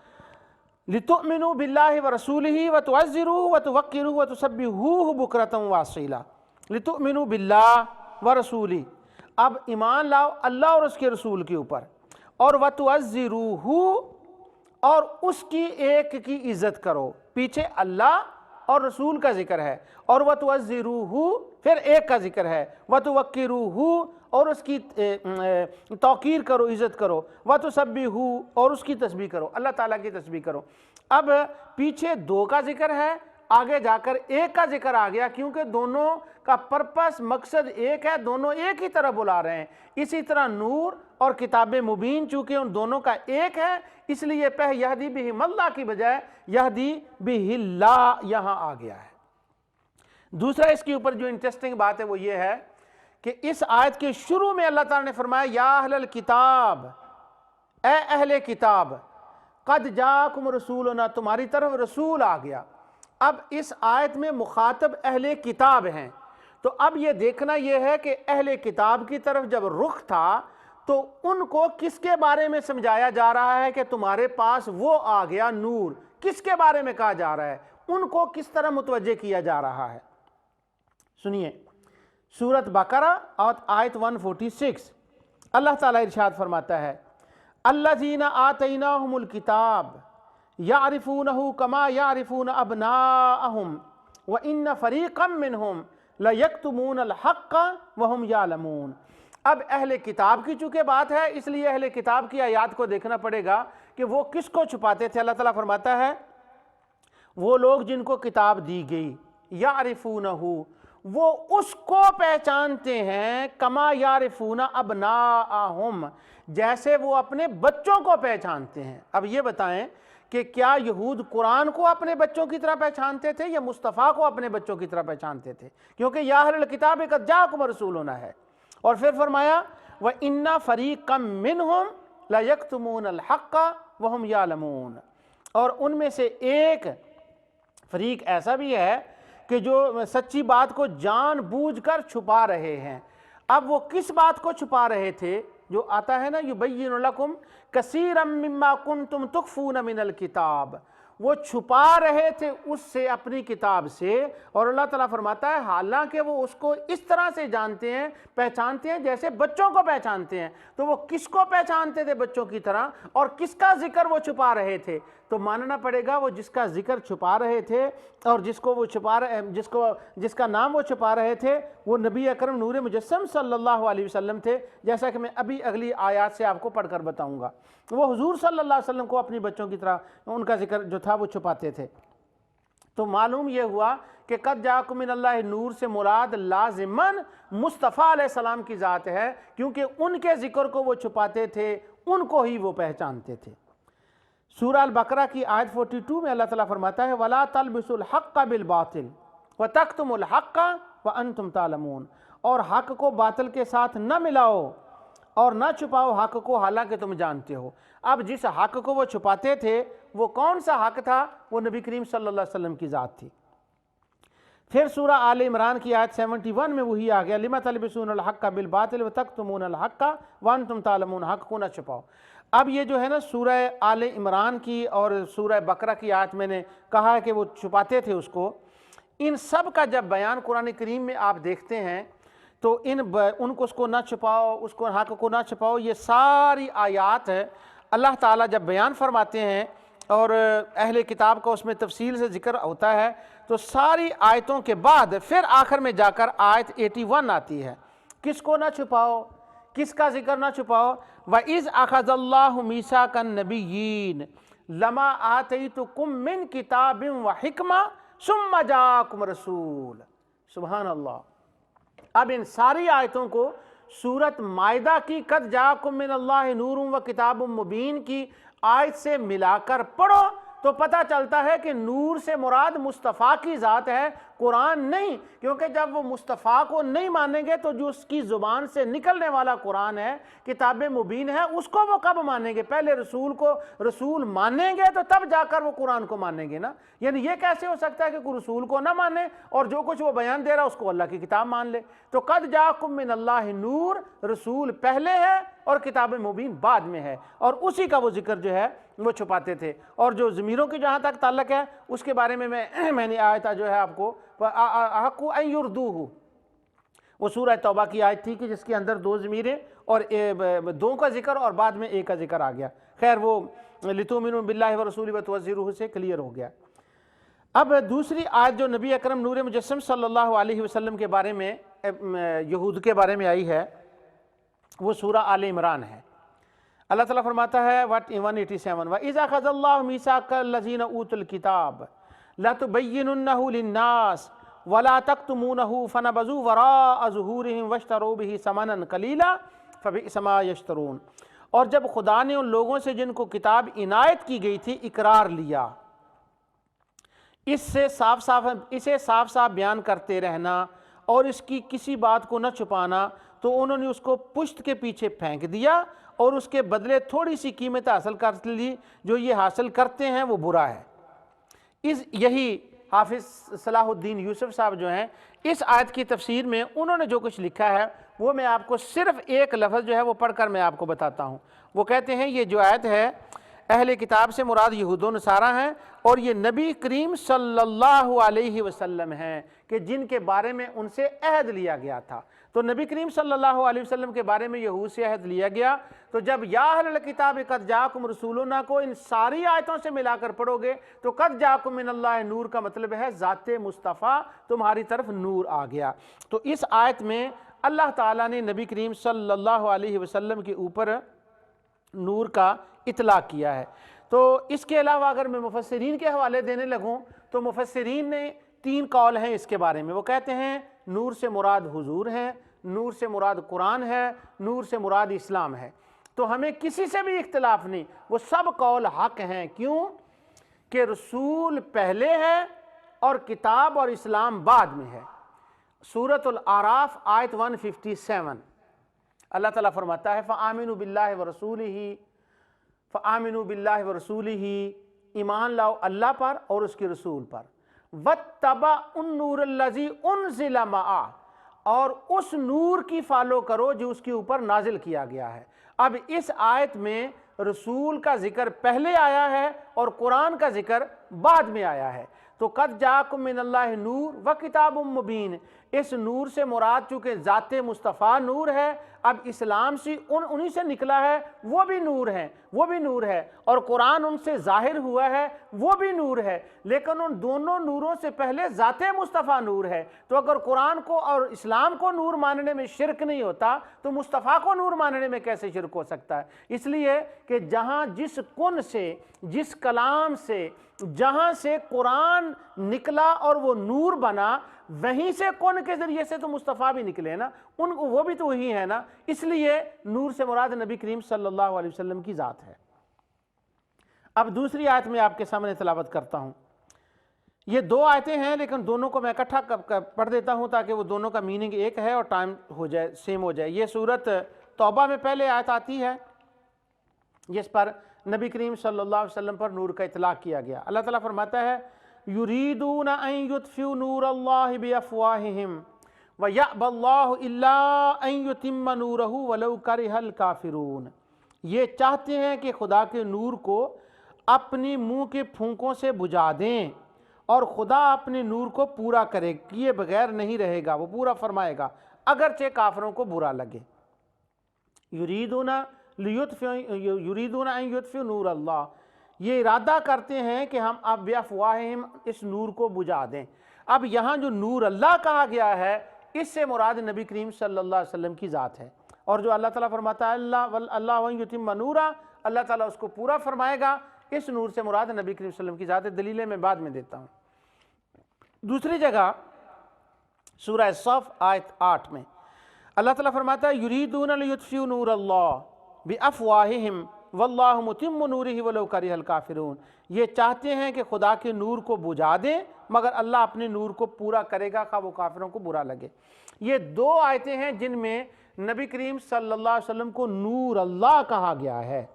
لِتُؤْمِنُوا بِاللَّهِ وَرَسُولِهِ وَتُعَزِّرُوهُ وَتُوَقِّرُوهُ وَتُسَبِّحُوهُ بُكْرَةً وَأَصِيلًا۔ لِتُؤْمِنُوا بِاللَّهِ وَرَسُولِهِ، اب ایمان لاؤ اللہ اور اس کے رسول کے اوپر، اور وَتُعَزِّرُوهُ، اور اس کی ایک کی عزت کرو، پیچھے اللہ اور رسول کا ذکر ہے، اور وَتُعَزِّرُوهُ پھر ایک کا ذکر ہے، وَتُوَقِّرُوهُ اور اس کی توقیر کرو، عزت کرو، وَتُسَبِّحُوهُ اور اس کی تسبیح کرو، اللہ تعالیٰ کی تسبیح کرو۔ اب پیچھے دو کا ذکر ہے، آگے جا کر ایک کا ذکر آ گیا، کیونکہ دونوں کا پرپس مقصد ایک ہے، دونوں ایک ہی طرف بلا رہے ہیں۔ اسی طرح نور اور کتاب مبین چونکہ ان دونوں کا ایک ہے، اس لیے یہدی بہم اللہ کی بجائے یہدی بہ اللہ یہاں آ گیا ہے۔ دوسرا اس کے اوپر جو انٹرسٹنگ بات ہے وہ یہ ہے کہ اس آیت کے شروع میں اللہ تعالیٰ نے فرمایا یا اہل الکتاب، اے اہل کتاب، قد جاءکم رسولنا، تمہاری طرف رسول آ گیا۔ اب اس آیت میں مخاطب اہل کتاب ہیں، تو اب یہ دیکھنا یہ ہے کہ اہل کتاب کی طرف جب رخ تھا تو ان کو کس کے بارے میں سمجھایا جا رہا ہے کہ تمہارے پاس وہ آ گیا نور، کس کے بارے میں کہا جا رہا ہے، ان کو کس طرح متوجہ کیا جا رہا ہے؟ سنیے سورۃ بقرہ آیت 146، اللہ تعالیٰ ارشاد فرماتا ہے الذین آتیناہم الکتاب یعرفونہ کما یعرفون ابناءہم وان فریقا منہم لیکتمون الحق وہم یعلمون۔ اب اہل کتاب کی چونکہ بات ہے اس لیے اہل کتاب کی آیات کو دیکھنا پڑے گا کہ وہ کس کو چھپاتے تھے۔ اللہ تعالیٰ فرماتا ہے وہ لوگ جن کو کتاب دی گئی، یعرفونہ، وہ اس کو پہچانتے ہیں، کما یعرفون ابناءہم، جیسے وہ اپنے بچوں کو پہچانتے ہیں۔ اب یہ بتائیں کہ کیا یہود قرآن کو اپنے بچوں کی طرح پہچانتے تھے یا مصطفیٰ کو اپنے بچوں کی طرح پہچانتے تھے؟ کیونکہ یا اہل الکتاب قد جاءکم رسولنا ہے، اور پھر فرمایا وَإِنَّ فَرِيقًا مِّنْهُمْ لَيَكْتُمُونَ الْحَقَّ وَهُمْ يَعْلَمُونَ، اور ان میں سے ایک فریق ایسا بھی ہے کہ جو سچی بات کو جان بوجھ کر چھپا رہے ہیں۔ اب وہ کس بات کو چھپا رہے تھے؟ جو آتا ہے نا یبین لکم کثیرا مما کنتم تخفون من الکتاب، وہ چھپا رہے تھے اس سے، اپنی کتاب سے، اور اللہ تعالیٰ فرماتا ہے حالانکہ وہ اس کو اس طرح سے جانتے ہیں، پہچانتے ہیں جیسے بچوں کو پہچانتے ہیں۔ تو وہ کس کو پہچانتے تھے بچوں کی طرح، اور کس کا ذکر وہ چھپا رہے تھے؟ تو ماننا پڑے گا وہ جس کا ذکر چھپا رہے تھے اور جس کا نام وہ چھپا رہے تھے وہ نبی اکرم نور مجسم صلی اللہ علیہ وسلم تھے، جیسا کہ میں ابھی اگلی آیات سے آپ کو پڑھ کر بتاؤں گا۔ وہ حضور صلی اللہ علیہ وسلم کو اپنی بچوں کی طرح ان کا ذکر جو تھا وہ چھپاتے تھے۔ تو معلوم یہ ہوا کہ قد جاءکم من اللہ نور سے مراد لازماً مصطفیٰ علیہ السلام کی ذات ہے، کیونکہ ان کے ذکر کو وہ چھپاتے تھے، ان کو ہی وہ پہچانتے تھے۔ سورہ البقرہ کی آیت 42 میں اللہ تعالیٰ فرماتا ہے وَلَا تَلْبِسُوا الْحَقَّ بِالْبَاطِلِ وَتَكْتُمُوا الْحَقَّ وَأَنْتُمْ تَعْلَمُونَ، اور حق کو باطل کے ساتھ نہ ملاؤ اور نہ چھپاؤ حق کو حالانکہ تم جانتے ہو۔ اب جس حق کو وہ چھپاتے تھے وہ کون سا حق تھا؟ وہ نبی کریم صلی اللہ علیہ وسلم کی ذات تھی۔ پھر سورہ آل عمران کی آیت 71 میں وہی آ گیا، لِمَ تَلْبِسُونَ الْحَقَّ بِالْبَاطِلِ وَتَكْتُمُونَ الْحَقَّ وَأَنْتُمْ تَعْلَمُونَ، حق کو نہ چھپاؤ۔ اب یہ جو ہے نا سورہ آل عمران کی اور سورہ بقرہ کی آیت میں نے کہا ہے کہ وہ چھپاتے تھے اس کو، ان سب کا جب بیان قرآن کریم میں آپ دیکھتے ہیں تو ان کو اس کو نہ چھپاؤ، اس کو حق کو نہ چھپاؤ، یہ ساری آیات ہے اللہ تعالیٰ جب بیان فرماتے ہیں اور اہل کتاب کا اس میں تفصیل سے ذکر ہوتا ہے تو ساری آیتوں کے بعد پھر آخر میں جا کر آیت 81 آتی ہے، کس کو نہ چھپاؤ، کس کا ذکر نہ چھپاؤ؟ وَإِذْ أَخَذَ اللَّهُ مِيثَاقَ النَّبِيِّينَ لَمَا آتَيْتُكُم مِّن كِتَابٍ وَحِكْمَةٍ ثُمَّ جَاءَكُمْ رَسُولٌ۔ سبحان اللہ۔ اب ان ساری آیتوں کو سورۃ مائدہ کی قد جاءکم من اللہ نور و کتاب مبین کی آیت سے ملا کر پڑھو تو پتہ چلتا ہے کہ نور سے مراد مصطفیٰ کی ذات ہے، قرآن نہیں، کیونکہ جب وہ مصطفیٰ کو نہیں مانیں گے تو جو اس کی زبان سے نکلنے والا قرآن ہے، کتاب مبین ہے، اس کو وہ کب مانیں گے؟ پہلے رسول کو رسول مانیں گے تو تب جا کر وہ قرآن کو مانیں گے نا۔ یعنی یہ کیسے ہو سکتا ہے کہ کوئی رسول کو نہ مانے اور جو کچھ وہ بیان دے رہا اس کو اللہ کی کتاب مان لے؟ تو قد جاءکم من اللہ نور، رسول پہلے ہے اور کتاب مبین بعد میں ہے، اور اسی کا وہ ذکر جو ہے وہ چھپاتے تھے۔ اور جو ضمیروں کی جہاں تک تعلق ہے اس کے بارے میں میں نے آیت جو ہے آپ کو حق ان یردوہ، وہ سورہ توبہ کی آیت تھی کہ جس کے اندر دو ضمیریں اور دو کا ذکر اور بعد میں ایک کا ذکر آ گیا۔ خیر وہ لِتُؤْمِنُوا بِاللَّهِ وَرَسُولِهِ وَتُعَزِّرُوهُ سے کلیئر ہو گیا۔ اب دوسری آیت جو نبی اکرم نور مجسم صلی اللہ علیہ وسلم کے بارے میں یہود کے بارے میں آئی ہے وہ سورہ آل عمران ہے۔ اللہ تعالیٰ فرماتا ہے 187 وَإِذْ أَخَذَ اللَّهُ مِيثَاقَ الَّذِينَ أُوتُوا الْكِتَابَ لَتُبَيِّنُنَّهُ لِلنَّاسِ وَلَا تَكْتُمُونَهُ فَنَبَذُوهُ وَرَاءَ ظُهُورِهِمْ وَاشْتَرَوْا بِهِ ثَمَنًا قَلِيلًا فَبِئْسَ مَا يَشْتَرُونَ۔ اور جب خدا نے ان لوگوں سے جن کو کتاب عنایت کی گئی تھی اقرار لیا، اسے صاف صاف بیان کرتے رہنا اور اس کی کسی بات کو نہ چھپانا، تو انہوں نے اس کو پشت کے پیچھے پھینک دیا اور اس کے بدلے تھوڑی سی قیمت حاصل کر لی، جو یہ حاصل کرتے ہیں وہ برا ہے۔ یہی حافظ صلاح الدین یوسف صاحب جو ہیں اس آیت کی تفسیر میں انہوں نے جو کچھ لکھا ہے وہ میں آپ کو صرف ایک لفظ جو ہے وہ پڑھ کر میں آپ کو بتاتا ہوں۔ وہ کہتے ہیں یہ جو آیت ہے اہل کتاب سے مراد یہود و نصارہ ہیں اور یہ نبی کریم صلی اللہ علیہ وسلم ہیں کہ جن کے بارے میں ان سے عہد لیا گیا تھا۔ تو نبی کریم صلی اللہ علیہ وسلم کے بارے میں یہود سے عہد لیا گیا، تو جب یا اہل الکتاب قد جاءکم رسولنا کو ان ساری آیتوں سے ملا کر پڑھو گے تو قد جاءکم من اللہ نور کا مطلب ہے ذات مصطفیٰ تمہاری طرف نور آ گیا۔ تو اس آیت میں اللہ تعالیٰ نے نبی کریم صلی اللہ علیہ وسلم کے اوپر نور کا اطلاق کیا ہے۔ تو اس کے علاوہ اگر میں مفسرین کے حوالے دینے لگوں تو مفسرین نے 3 قول ہیں اس کے بارے میں۔ وہ کہتے ہیں نور سے مراد حضور ہے، نور سے مراد قرآن ہے، نور سے مراد اسلام ہے۔ تو ہمیں کسی سے بھی اختلاف نہیں، وہ سب قول حق ہیں۔ کیوں؟ کہ رسول پہلے ہے اور کتاب اور اسلام بعد میں ہے۔ سورۃ الاعراف آیت 157 اللہ تعالیٰ فرماتا ہے فَآمِنُوا بِاللَّهِ وَرَسُولِهِ فَآمِنُوا بِاللَّهِ وَرَسُولِهِ، ایمان لاؤ اللہ پر اور اس کے رسول پر، وَاتَّبَعُوا النُّورَ الَّذِي أُنزِلَ مَعَهُ، اور اس نور کی فالو کرو جو اس کے اوپر نازل کیا گیا ہے۔ اب اس آیت میں رسول کا ذکر پہلے آیا ہے اور قرآن کا ذکر بعد میں آیا ہے۔ تو قد جاءکم من اللہ نور و کتاب مبین، اس نور سے مراد چونکہ ذات مصطفیٰ نور ہے، اب اسلام سے انہی سے نکلا ہے وہ بھی نور ہے، وہ بھی نور ہے، اور قرآن ان سے ظاہر ہوا ہے وہ بھی نور ہے، لیکن ان دونوں نوروں سے پہلے ذات مصطفیٰ نور ہے۔ تو اگر قرآن کو اور اسلام کو نور ماننے میں شرک نہیں ہوتا تو مصطفیٰ کو نور ماننے میں کیسے شرک ہو سکتا ہے؟ اس لیے کہ جہاں جس کن سے، جس کلام سے، جہاں سے قرآن نکلا اور وہ نور بنا، وہیں سے کن کے ذریعے سے تو مصطفیٰ بھی نکلے نا، وہ بھی تو وہی ہے نا۔ اس لیے نور سے مراد نبی کریم صلی اللہ علیہ وسلم کی ذات ہے۔ اب دوسری آیت میں آپ کے سامنے تلاوت کرتا ہوں۔ یہ 2 آیتیں ہیں لیکن دونوں کو میں اکٹھا پڑھ دیتا ہوں تاکہ وہ دونوں کا میننگ ایک ہے اور ٹائم ہو جائے، سیم ہو جائے۔ یہ سورت توبہ میں پہلے آیت آتی ہے جس پر نبی کریم صلی اللہ علیہ وسلم پر نور کا اطلاق کیا گیا۔ اللہ تعالیٰ فرماتا ہے یریدون ان یطفئوا نور اللہ بافواہہم ویأبی اللہ الا ان یتم نورہ ولو کرہ الکافرون۔ یہ چاہتے ہیں کہ خدا کے نور کو اپنی منہ کے پھونکوں سے بجھا دیں، اور خدا اپنے نور کو پورا کرے، کیے بغیر نہیں رہے گا، وہ پورا فرمائے گا اگرچہ کافروں کو برا لگے۔ یریدون ان یطفئوا نور اللہ، یہ ارادہ کرتے ہیں کہ ہم اب بافواہہم اس نور کو بجھا دیں۔ اب یہاں جو نور اللہ کہا گیا ہے اس سے مراد نبی کریم صلی اللہ علیہ وسلم کی ذات ہے، اور جو اللہ تعالیٰ فرماتا ہے اللہ وَإِن یتم نورہ، اللہ تعالیٰ اس کو پورا فرمائے گا، اس نور سے مراد نبی کریم صلی اللہ علیہ وسلم کی ذات ہے۔ دلیلیں میں بعد میں دیتا ہوں۔ دوسری جگہ سورہ صف آیت 8 میں اللہ تعالیٰ فرماتا ہے یریدون لیطفئوا نور اللہ بافواہہم واللہ متم نورہ ولو کرہ الکافرون۔ یہ چاہتے ہیں کہ خدا کے نور کو بجھا دیں مگر اللہ اپنے نور کو پورا کرے گا خواہ وہ کافروں کو برا لگے۔ یہ دو آیتیں ہیں جن میں نبی کریم صلی اللہ علیہ وسلم کو نور اللہ کہا گیا ہے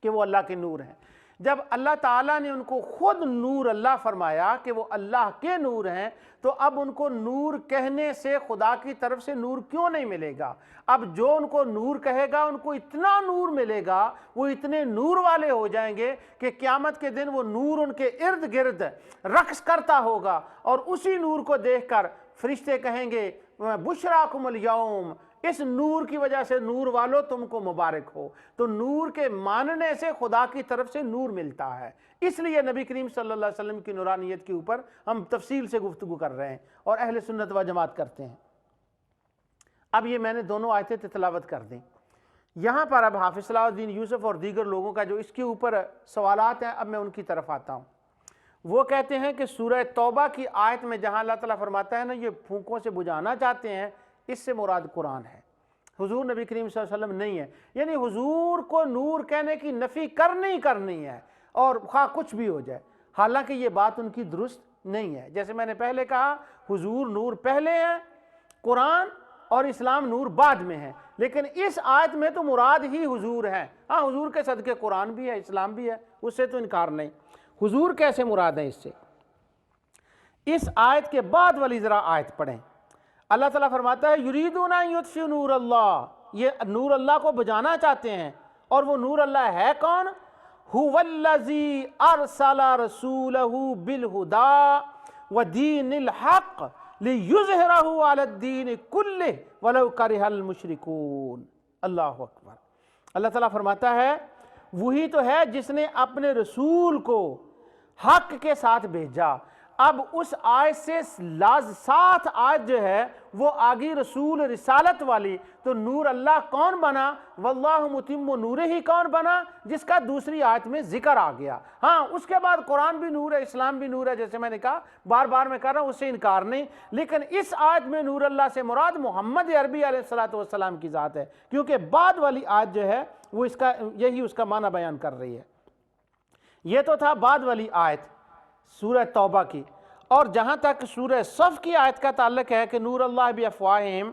کہ وہ اللہ کے نور ہیں۔ جب اللہ تعالیٰ نے ان کو خود نور اللہ فرمایا کہ وہ اللہ کے نور ہیں، تو اب ان کو نور کہنے سے خدا کی طرف سے نور کیوں نہیں ملے گا؟ اب جو ان کو نور کہے گا ان کو اتنا نور ملے گا، وہ اتنے نور والے ہو جائیں گے کہ قیامت کے دن وہ نور ان کے ارد گرد رقص کرتا ہوگا، اور اسی نور کو دیکھ کر فرشتے کہیں گے بشراکم الیوم، اس نور کی وجہ سے نور والو تم کو مبارک ہو۔ تو نور کے ماننے سے خدا کی طرف سے نور ملتا ہے، اس لیے نبی کریم صلی اللہ علیہ وسلم کی نورانیت کے اوپر ہم تفصیل سے گفتگو کر رہے ہیں اور اہل سنت و جماعت کرتے ہیں۔ اب یہ میں نے دونوں آیتیں تلاوت کر دیں۔ یہاں پر اب حافظ صلاح الدین یوسف اور دیگر لوگوں کا جو اس کے اوپر سوالات ہیں، اب میں ان کی طرف آتا ہوں۔ وہ کہتے ہیں کہ سورہ توبہ کی آیت میں جہاں اللہ تعالیٰ فرماتا ہے نا یہ پھونکوں سے بجھانا چاہتے ہیں، اس سے مراد قرآن ہے، حضور نبی کریم صلی اللہ علیہ وسلم نہیں ہے۔ یعنی حضور کو نور کہنے کی نفی کرنی ہے، اور خواہ کچھ بھی ہو جائے، حالانکہ یہ بات ان کی درست نہیں ہے۔ جیسے میں نے پہلے کہا حضور نور پہلے ہے، قرآن اور اسلام نور بعد میں ہے، لیکن اس آیت میں تو مراد ہی حضور ہے۔ ہاں حضور کے صدقے قرآن بھی ہے، اسلام بھی ہے، اس سے تو انکار نہیں۔ حضور کیسے مراد ہے اس سے؟ اس آیت کے بعد والی ذرا آیت پڑھیں۔ اللہ تعالیٰ فرماتا ہے یریدون ان یطفئوا نور اللہ، یہ نور اللہ کو بجھانا چاہتے ہیں، اور وہ نور اللہ ہے کون؟ هو الذی ارسل رسولہ بالہدی ودین الحق لیظہرہ علی الدین کلہ ولو کرہ المشرکون۔ اللہ اکبر۔ اللہ تعالیٰ فرماتا ہے وہی تو ہے جس نے اپنے رسول کو حق کے ساتھ بھیجا۔ اب اس آیت سے ساتھ آیت جو ہے وہ آگی رسول رسالت والی، تو نور اللہ کون بنا؟ واللہ متم نورہ ہی کون بنا؟ جس کا دوسری آیت میں ذکر آ گیا۔ ہاں اس کے بعد قرآن بھی نور ہے، اسلام بھی نور ہے، جیسے میں نے کہا بار بار میں کہہ رہا ہوں، اس سے انکار نہیں، لیکن اس آیت میں نور اللہ سے مراد محمد عربی علیہ السلام کی ذات ہے، کیونکہ بعد والی آیت جو ہے وہ یہی اس کا معنی بیان کر رہی ہے۔ یہ تو تھا بعد والی آیت سورہ توبہ کی، اور جہاں تک سورہ صف کی آیت کا تعلق ہے کہ نور اللہ بافواہہم،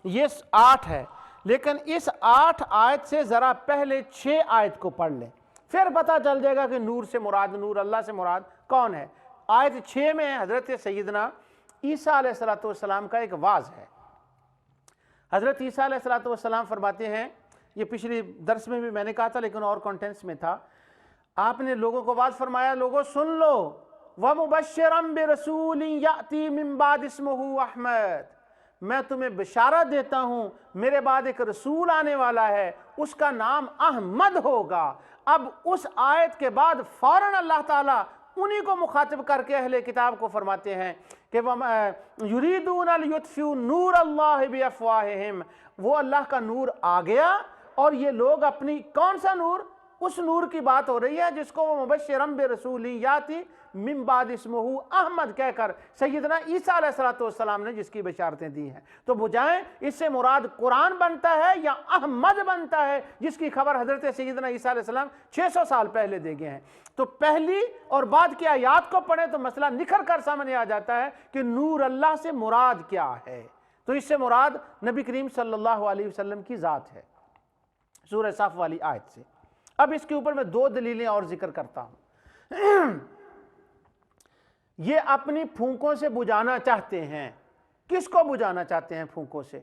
یہ 8 ہے، لیکن اس 8 آیت سے ذرا پہلے 6 آیت کو پڑھ لیں، پھر پتہ چل جائے گا کہ نور سے مراد، نور اللہ سے مراد کون ہے۔ آیت 6 میں حضرت سیدنا عیسیٰ علیہ السلام کا ایک واعظ ہے۔ حضرت عیسیٰ علیہ السلام فرماتے ہیں، یہ پچھلی درس میں بھی میں نے کہا تھا لیکن اور کانٹینٹس میں تھا، آپ نے لوگوں کو واعظ فرمایا لوگوں سن لو، وَمُبَشِّرًا بِرَسُولٍ يَأْتِي مِن بَعْدِ اسْمُهُ احمد، میں تمہیں بشارت دیتا ہوں میرے بعد ایک رسول آنے والا ہے، اس کا نام احمد ہوگا۔ اب اس آیت کے بعد فوراً اللہ تعالیٰ انہی کو مخاطب کر کے اہل کتاب کو فرماتے ہیں کہ یریدون لیطفئوا نور اللہ بافواہہم، وہ اللہ کا نور آ گیا، اور یہ لوگ اپنی کون سا نور؟ اس نور کی بات ہو رہی ہے جس کو وہ مبشرًا برسول یاتی من بعد اسمہ احمد کہہ کر سیدنا عیسیٰ علیہ السلام نے جس کی بشارتیں دی ہیں۔ تو بجائیں اس سے مراد قرآن بنتا ہے یا احمد بنتا ہے جس کی خبر حضرت سیدنا عیسیٰ علیہ السلام 600 سال پہلے دے گئے ہیں۔ تو پہلی اور بعد کی آیات کو پڑھیں تو مسئلہ نکھر کر سامنے آ جاتا ہے کہ نور اللہ سے مراد کیا ہے۔ تو اس سے مراد نبی کریم صلی اللہ علیہ وسلم کی ذات ہے سورہ صف والی آیت سے۔ اب اس کے اوپر میں 2 دلیلیں اور ذکر کرتا ہوں۔ یہ اپنی پھونکوں سے بجھانا چاہتے ہیں۔ کس کو بجھانا چاہتے ہیں پھونکوں سے؟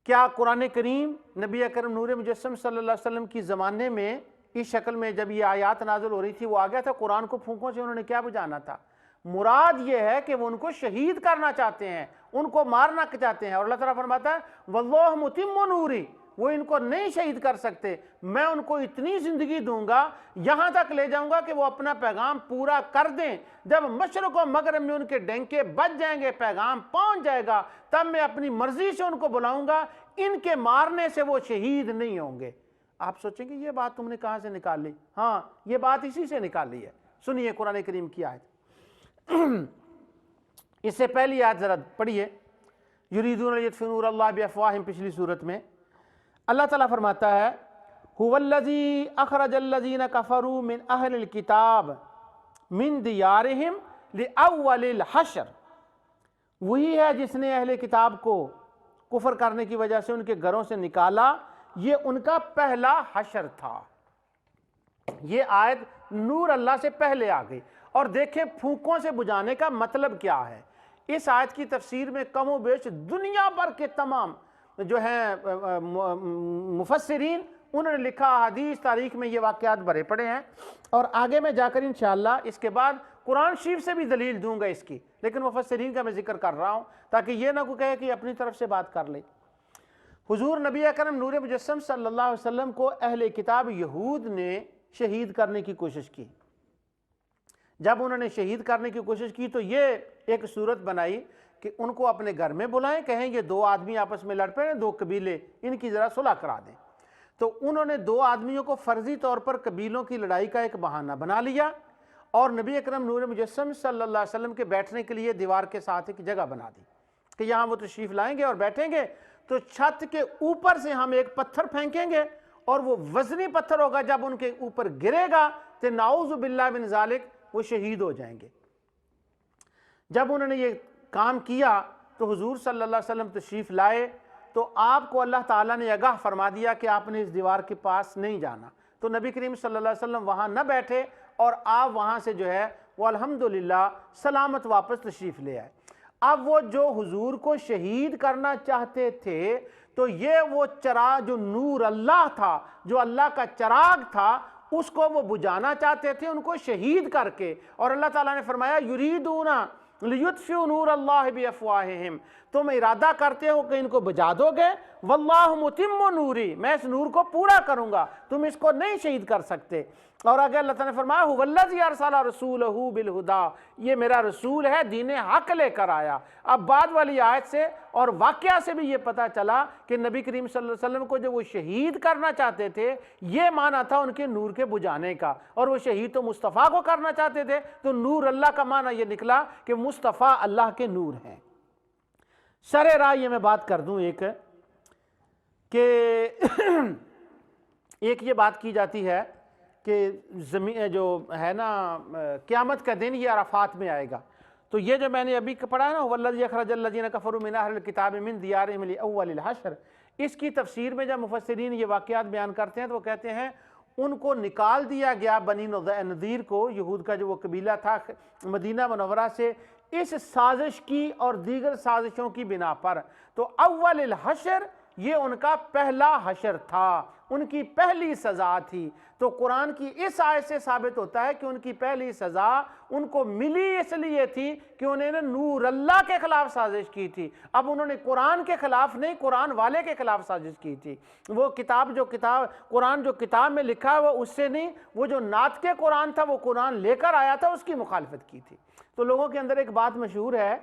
کیا قرآن کریم نبی اکرم نور مجسم صلی اللہ علیہ وسلم کی زمانے میں اس شکل میں جب یہ آیات نازل ہو رہی تھی وہ آ گیا تھا قرآن کو پھونکوں سے انہوں نے کیا بجھانا تھا؟ مراد یہ ہے کہ وہ ان کو شہید کرنا چاہتے ہیں، ان کو مارنا چاہتے ہیں، اور اللہ تعالیٰ فرماتا ہے واللہ متم نوری، وہ ان کو نہیں شہید کر سکتے، میں ان کو اتنی زندگی دوں گا، یہاں تک لے جاؤں گا کہ وہ اپنا پیغام پورا کر دیں، جب مشرق و مغرب میں ان کے ڈنکے بج جائیں گے، پیغام پہنچ جائے گا، تب میں اپنی مرضی سے ان کو بلاؤں گا، ان کے مارنے سے وہ شہید نہیں ہوں گے۔ آپ سوچیں گے یہ بات تم نے کہاں سے نکال لی؟ ہاں یہ بات اسی سے نکال لی ہے۔ سنیے قرآن کریم کی آیت، اس سے پہلی آیت ذرا پڑھیے، یریدون لیطفئوا نور اللہ بافواہہم، پچھلی صورت میں اللہ تعالیٰ فرماتا ہے هو الذی اخرج الذین کفروا من اہل الکتاب من دیارہم لاول الحشر، وہی ہے جس نے اہل کتاب کو کفر کرنے کی وجہ سے ان کے گھروں سے نکالا، یہ ان کا پہلا حشر تھا۔ یہ آیت نور اللہ سے پہلے آ گئی، اور دیکھیں پھونکوں سے بجھانے کا مطلب کیا ہے۔ اس آیت کی تفسیر میں کم و بیش دنیا بھر کے تمام جو ہیں مفسرین انہوں نے لکھا، حدیث تاریخ میں یہ واقعات بھرے پڑے ہیں، اور آگے میں جا کر انشاءاللہ اس کے بعد قرآن شریف سے بھی دلیل دوں گا اس کی، لیکن مفسرین کا میں ذکر کر رہا ہوں تاکہ یہ نہ کوئی کہے کہ اپنی طرف سے بات کر لے۔ حضور نبی اکرم نور مجسم صلی اللہ علیہ وسلم کو اہل کتاب یہود نے شہید کرنے کی کوشش کی۔ جب انہوں نے شہید کرنے کی کوشش کی تو یہ ایک صورت بنائی کہ ان کو اپنے گھر میں بلائیں، کہیں یہ 2 آدمی آپس میں لڑ پڑے ہیں، 2 قبیلے، ان کی ذرا صلح کرا دیں۔ تو انہوں نے 2 آدمیوں کو فرضی طور پر قبیلوں کی لڑائی کا ایک بہانہ بنا لیا، اور نبی اکرم نور مجسم صلی اللہ علیہ وسلم کے بیٹھنے کے لیے دیوار کے ساتھ ایک جگہ بنا دی کہ یہاں وہ تشریف لائیں گے اور بیٹھیں گے، تو چھت کے اوپر سے ہم ایک پتھر پھینکیں گے، اور وہ وزنی پتھر ہوگا، جب ان کے اوپر گرے گا تو نعوذ باللہ من ذالک وہ شہید ہو جائیں گے۔ جب انہوں نے یہ کام کیا تو حضور صلی اللہ علیہ وسلم تشریف لائے، تو آپ کو اللہ تعالیٰ نے آگاہ فرما دیا کہ آپ نے اس دیوار کے پاس نہیں جانا، تو نبی کریم صلی اللہ علیہ وسلم وہاں نہ بیٹھے، اور آپ وہاں سے جو ہے وہ الحمدللہ سلامت واپس تشریف لے آئے۔ اب وہ جو حضور کو شہید کرنا چاہتے تھے، تو یہ وہ چراغ جو نور اللہ تھا، جو اللہ کا چراغ تھا، اس کو وہ بجھانا چاہتے تھے ان کو شہید کر کے، اور اللہ تعالیٰ نے فرمایا یریدون لیطفئوا نور اللہ بافواہہم، تم ارادہ کرتے ہو کہ ان کو بجھا دو گے، واللہ متم نوری، میں اس نور کو پورا کروں گا، تم اس کو نہیں شہید کر سکتے۔ اور آگے اللہ تعالیٰ نے فرمایا هو الذی ارسل رسولہ بالہدی، یہ میرا رسول ہے، دین حق لے کر آیا۔ اب بعد والی آیت سے اور واقعہ سے بھی یہ پتہ چلا کہ نبی کریم صلی اللہ علیہ وسلم کو جب وہ شہید کرنا چاہتے تھے، یہ معنی تھا ان کے نور کے بجھانے کا، اور وہ شہید تو مصطفیٰ کو کرنا چاہتے تھے، تو نور اللہ کا معنی یہ نکلا کہ مصطفیٰ اللہ کے نور ہیں۔ سر راہ یہ میں بات کر دوں ایک کہ ایک یہ بات کی جاتی ہے کہ زمین جو ہے نا قیامت کا دن یہ عرفات میں آئے گا، تو یہ جو میں نے ابھی پڑھا ہے نا والذی اخرج الذین کفروا من اہل الکتاب من دیارہم لاول الحشر، اس کی تفسیر میں جب مفسرین یہ واقعات بیان کرتے ہیں تو وہ کہتے ہیں ان کو نکال دیا گیا بنی نذیر کو، یہود کا جو وہ قبیلہ تھا، مدینہ منورہ سے، اس سازش کی اور دیگر سازشوں کی بنا پر، تو اول الحشر یہ ان کا پہلا حشر تھا، ان کی پہلی سزا تھی۔ تو قرآن کی اس آیت سے ثابت ہوتا ہے کہ ان کی پہلی سزا ان کو ملی اس لیے تھی کہ انہوں نے نور اللہ کے خلاف سازش کی تھی۔ اب انہوں نے قرآن کے خلاف نہیں، قرآن والے کے خلاف سازش کی تھی۔ وہ قرآن جو کتاب میں لکھا ہے وہ اس سے نہیں، وہ جو نعت کے قرآن تھا وہ قرآن لے کر آیا تھا، اس کی مخالفت کی تھی۔ تو لوگوں کے اندر ایک بات مشہور ہے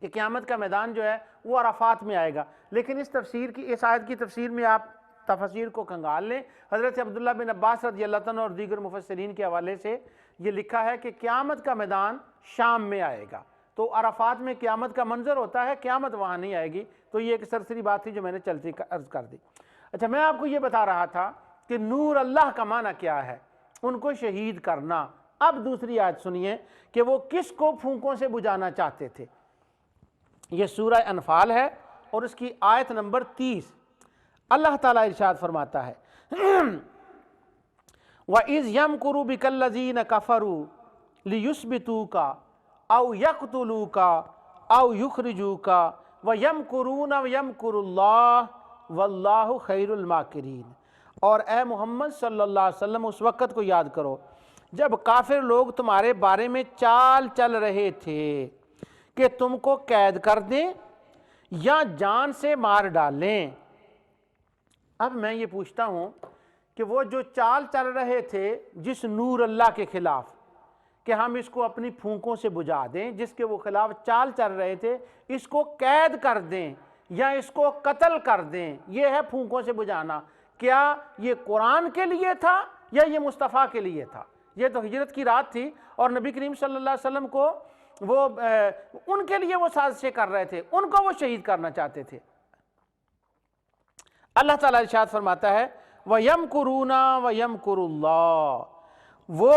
کہ قیامت کا میدان جو ہے وہ عرفات میں آئے گا، لیکن اس آیت کی تفسیر میں آپ تفسیر کو کنگال لیں۔ حضرت عبداللہ بن عباس رضی اللہ عنہ اور دیگر مفسرین کے حوالے سے یہ لکھا ہے کہ قیامت کا میدان شام میں آئے گا، تو عرفات میں قیامت کا منظر ہوتا ہے، قیامت وہاں نہیں آئے گی۔ تو یہ ایک سرسری بات تھی جو میں نے چلتی عرض کر دی۔ اچھا، میں آپ کو یہ بتا رہا تھا کہ نور اللہ کا معنی کیا ہے، ان کو شہید کرنا۔ اب دوسری آیت سنیے کہ وہ کس کو پھونکوں سے بجھانا چاہتے تھے۔ یہ سورہ انفال ہے اور اس کی آیت نمبر 30۔ اللہ تعالیٰ ارشاد فرماتا ہے وَإِذْ يَمْكُرُ بِكَ الَّذِينَ كَفَرُوا لِيُثْبِتُوكَ أَوْ يَقْتُلُوكَ أَوْ يُخْرِجُوكَ وَيَمْكُرُونَ وَيَمْكُرُ اللَّهُ وَاللَّهُ خَيْرُ الْمَاكِرِينَ۔ اور اے محمد صلی اللہ علیہ وسلم اس وقت کو یاد کرو جب کافر لوگ تمہارے بارے میں چال چل رہے تھے کہ تم کو قید کر دیں یا جان سے مار ڈالیں۔ اب میں یہ پوچھتا ہوں کہ وہ جو چال چل رہے تھے جس نور اللہ کے خلاف کہ ہم اس کو اپنی پھونکوں سے بجھا دیں، جس کے وہ خلاف چال چل رہے تھے، اس کو قید کر دیں یا اس کو قتل کر دیں، یہ ہے پھونکوں سے بجھانا۔ کیا یہ قرآن کے لیے تھا یا یہ مصطفیٰ کے لیے تھا؟ یہ تو ہجرت کی رات تھی اور نبی کریم صلی اللہ علیہ وسلم کو وہ ان کے لیے وہ سازشیں کر رہے تھے، ان کو وہ شہید کرنا چاہتے تھے۔ اللہ تعالیٰ ارشاد فرماتا ہے وَيَمْكُرُونَ وَيَمْكُرُ اللَّهُ، وہ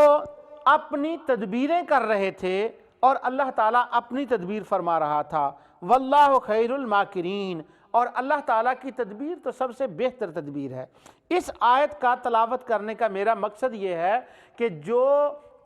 اپنی تدبیریں کر رہے تھے اور اللہ تعالیٰ اپنی تدبیر فرما رہا تھا۔ وَاللَّهُ خَيْرُ الْمَاكِرِينَ، اور اللہ تعالیٰ کی تدبیر تو سب سے بہتر تدبیر ہے۔ اس آیت کا تلاوت کرنے کا میرا مقصد یہ ہے کہ جو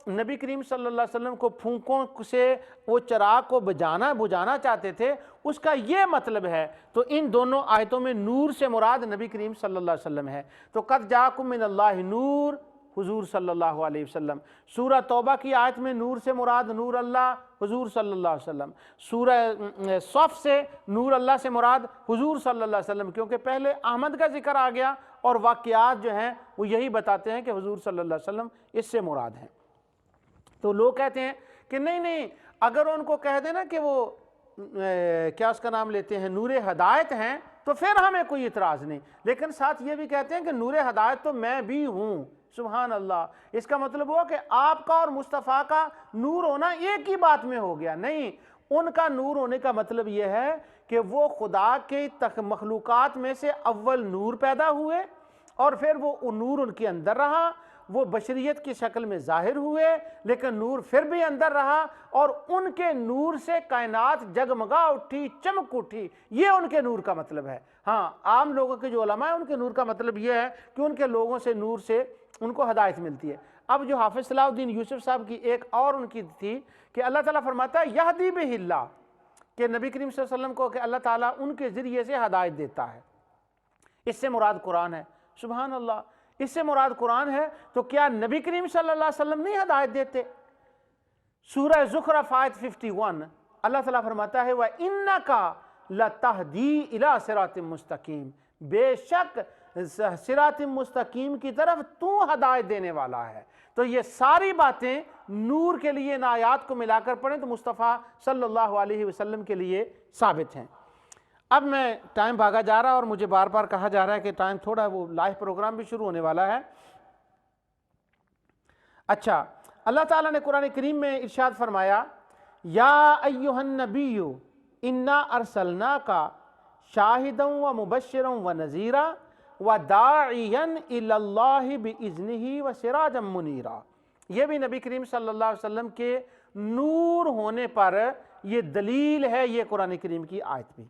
نبی کریم صلی اللہ علیہ وسلم کو پھونکوں سے وہ چراغ کو بجھانا چاہتے تھے، اس کا یہ مطلب ہے۔ تو ان دونوں آیتوں میں نور سے مراد نبی کریم صلی اللہ علیہ وسلم ہے۔ تو قد جاءکم من اللہ نور، حضور صلی اللہ علیہ وسلم۔ سورہ توبہ کی آیت میں نور سے مراد نور اللہ، حضور صلی اللہ علیہ وسلم۔ سورہ صف سے نور اللہ سے مراد حضور صلی اللہ علیہ وسلم، کیونکہ پہلے احمد کا ذکر آ گیا اور واقعات جو ہیں وہ یہی بتاتے ہیں کہ حضور صلی اللہ علیہ وسلم اس سے مراد ہیں۔ تو لوگ کہتے ہیں کہ نہیں اگر ان کو کہہ دینا کہ وہ کیا اس کا نام لیتے ہیں نور ہدایت ہیں تو پھر ہمیں کوئی اعتراض نہیں، لیکن ساتھ یہ بھی کہتے ہیں کہ نور ہدایت تو میں بھی ہوں۔ سبحان اللہ، اس کا مطلب ہوا کہ آپ کا اور مصطفیٰ کا نور ہونا ایک ہی بات میں ہو گیا؟ نہیں، ان کا نور ہونے کا مطلب یہ ہے کہ وہ خدا کے مخلوقات میں سے اول نور پیدا ہوئے اور پھر وہ نور ان کے اندر رہا، وہ بشریت کی شکل میں ظاہر ہوئے لیکن نور پھر بھی اندر رہا اور ان کے نور سے کائنات جگمگا اٹھی، چمک اٹھی۔ یہ ان کے نور کا مطلب ہے۔ ہاں، عام لوگوں کے جو علماء ہیں ان کے نور کا مطلب یہ ہے کہ ان کے لوگوں سے نور سے ان کو ہدایت ملتی ہے۔ اب جو حافظ صلاح الدین یوسف صاحب کی ایک اور ان کی تھی کہ اللہ تعالیٰ فرماتا ہے یہدی بہ اللہ، کہ نبی کریم صلی اللہ علیہ وسلم کو کہ اللہ تعالیٰ ان کے ذریعے سے ہدایت دیتا ہے۔ اس سے مراد قرآن ہے۔ سبحان اللہ، اس سے مراد قرآن ہے تو کیا نبی کریم صلی اللہ علیہ وسلم نہیں ہدایت دیتے؟ سورہ زخرف آیت 51 اللہ تعالیٰ فرماتا ہے وَإِنَّكَ لَتَهْدِي إِلَىٰ صِرَاطٍ مُسْتَقِيمٍ، بے شک صراط مستقیم کی طرف تو ہدایت دینے والا ہے۔ تو یہ ساری باتیں نور کے لیے ان آیات کو ملا کر پڑھیں تو مصطفیٰ صلی اللہ علیہ وسلم کے لیے ثابت ہیں۔ اب میں ٹائم بھاگا جا رہا اور مجھے بار بار کہا جا رہا ہے کہ ٹائم تھوڑا، وہ لائیو پروگرام بھی شروع ہونے والا ہے۔ اچھا، اللہ تعالیٰ نے قرآن کریم میں ارشاد فرمایا یا ایھا النبی انا ارسلناک شاہدا ومبشرا ونذیرا وداعیا الی اللہ باذنہ وسراجا منیرا۔ یہ بھی نبی کریم صلی اللہ علیہ وسلم کے نور ہونے پر یہ دلیل ہے، یہ قرآن کریم کی آیت بھی۔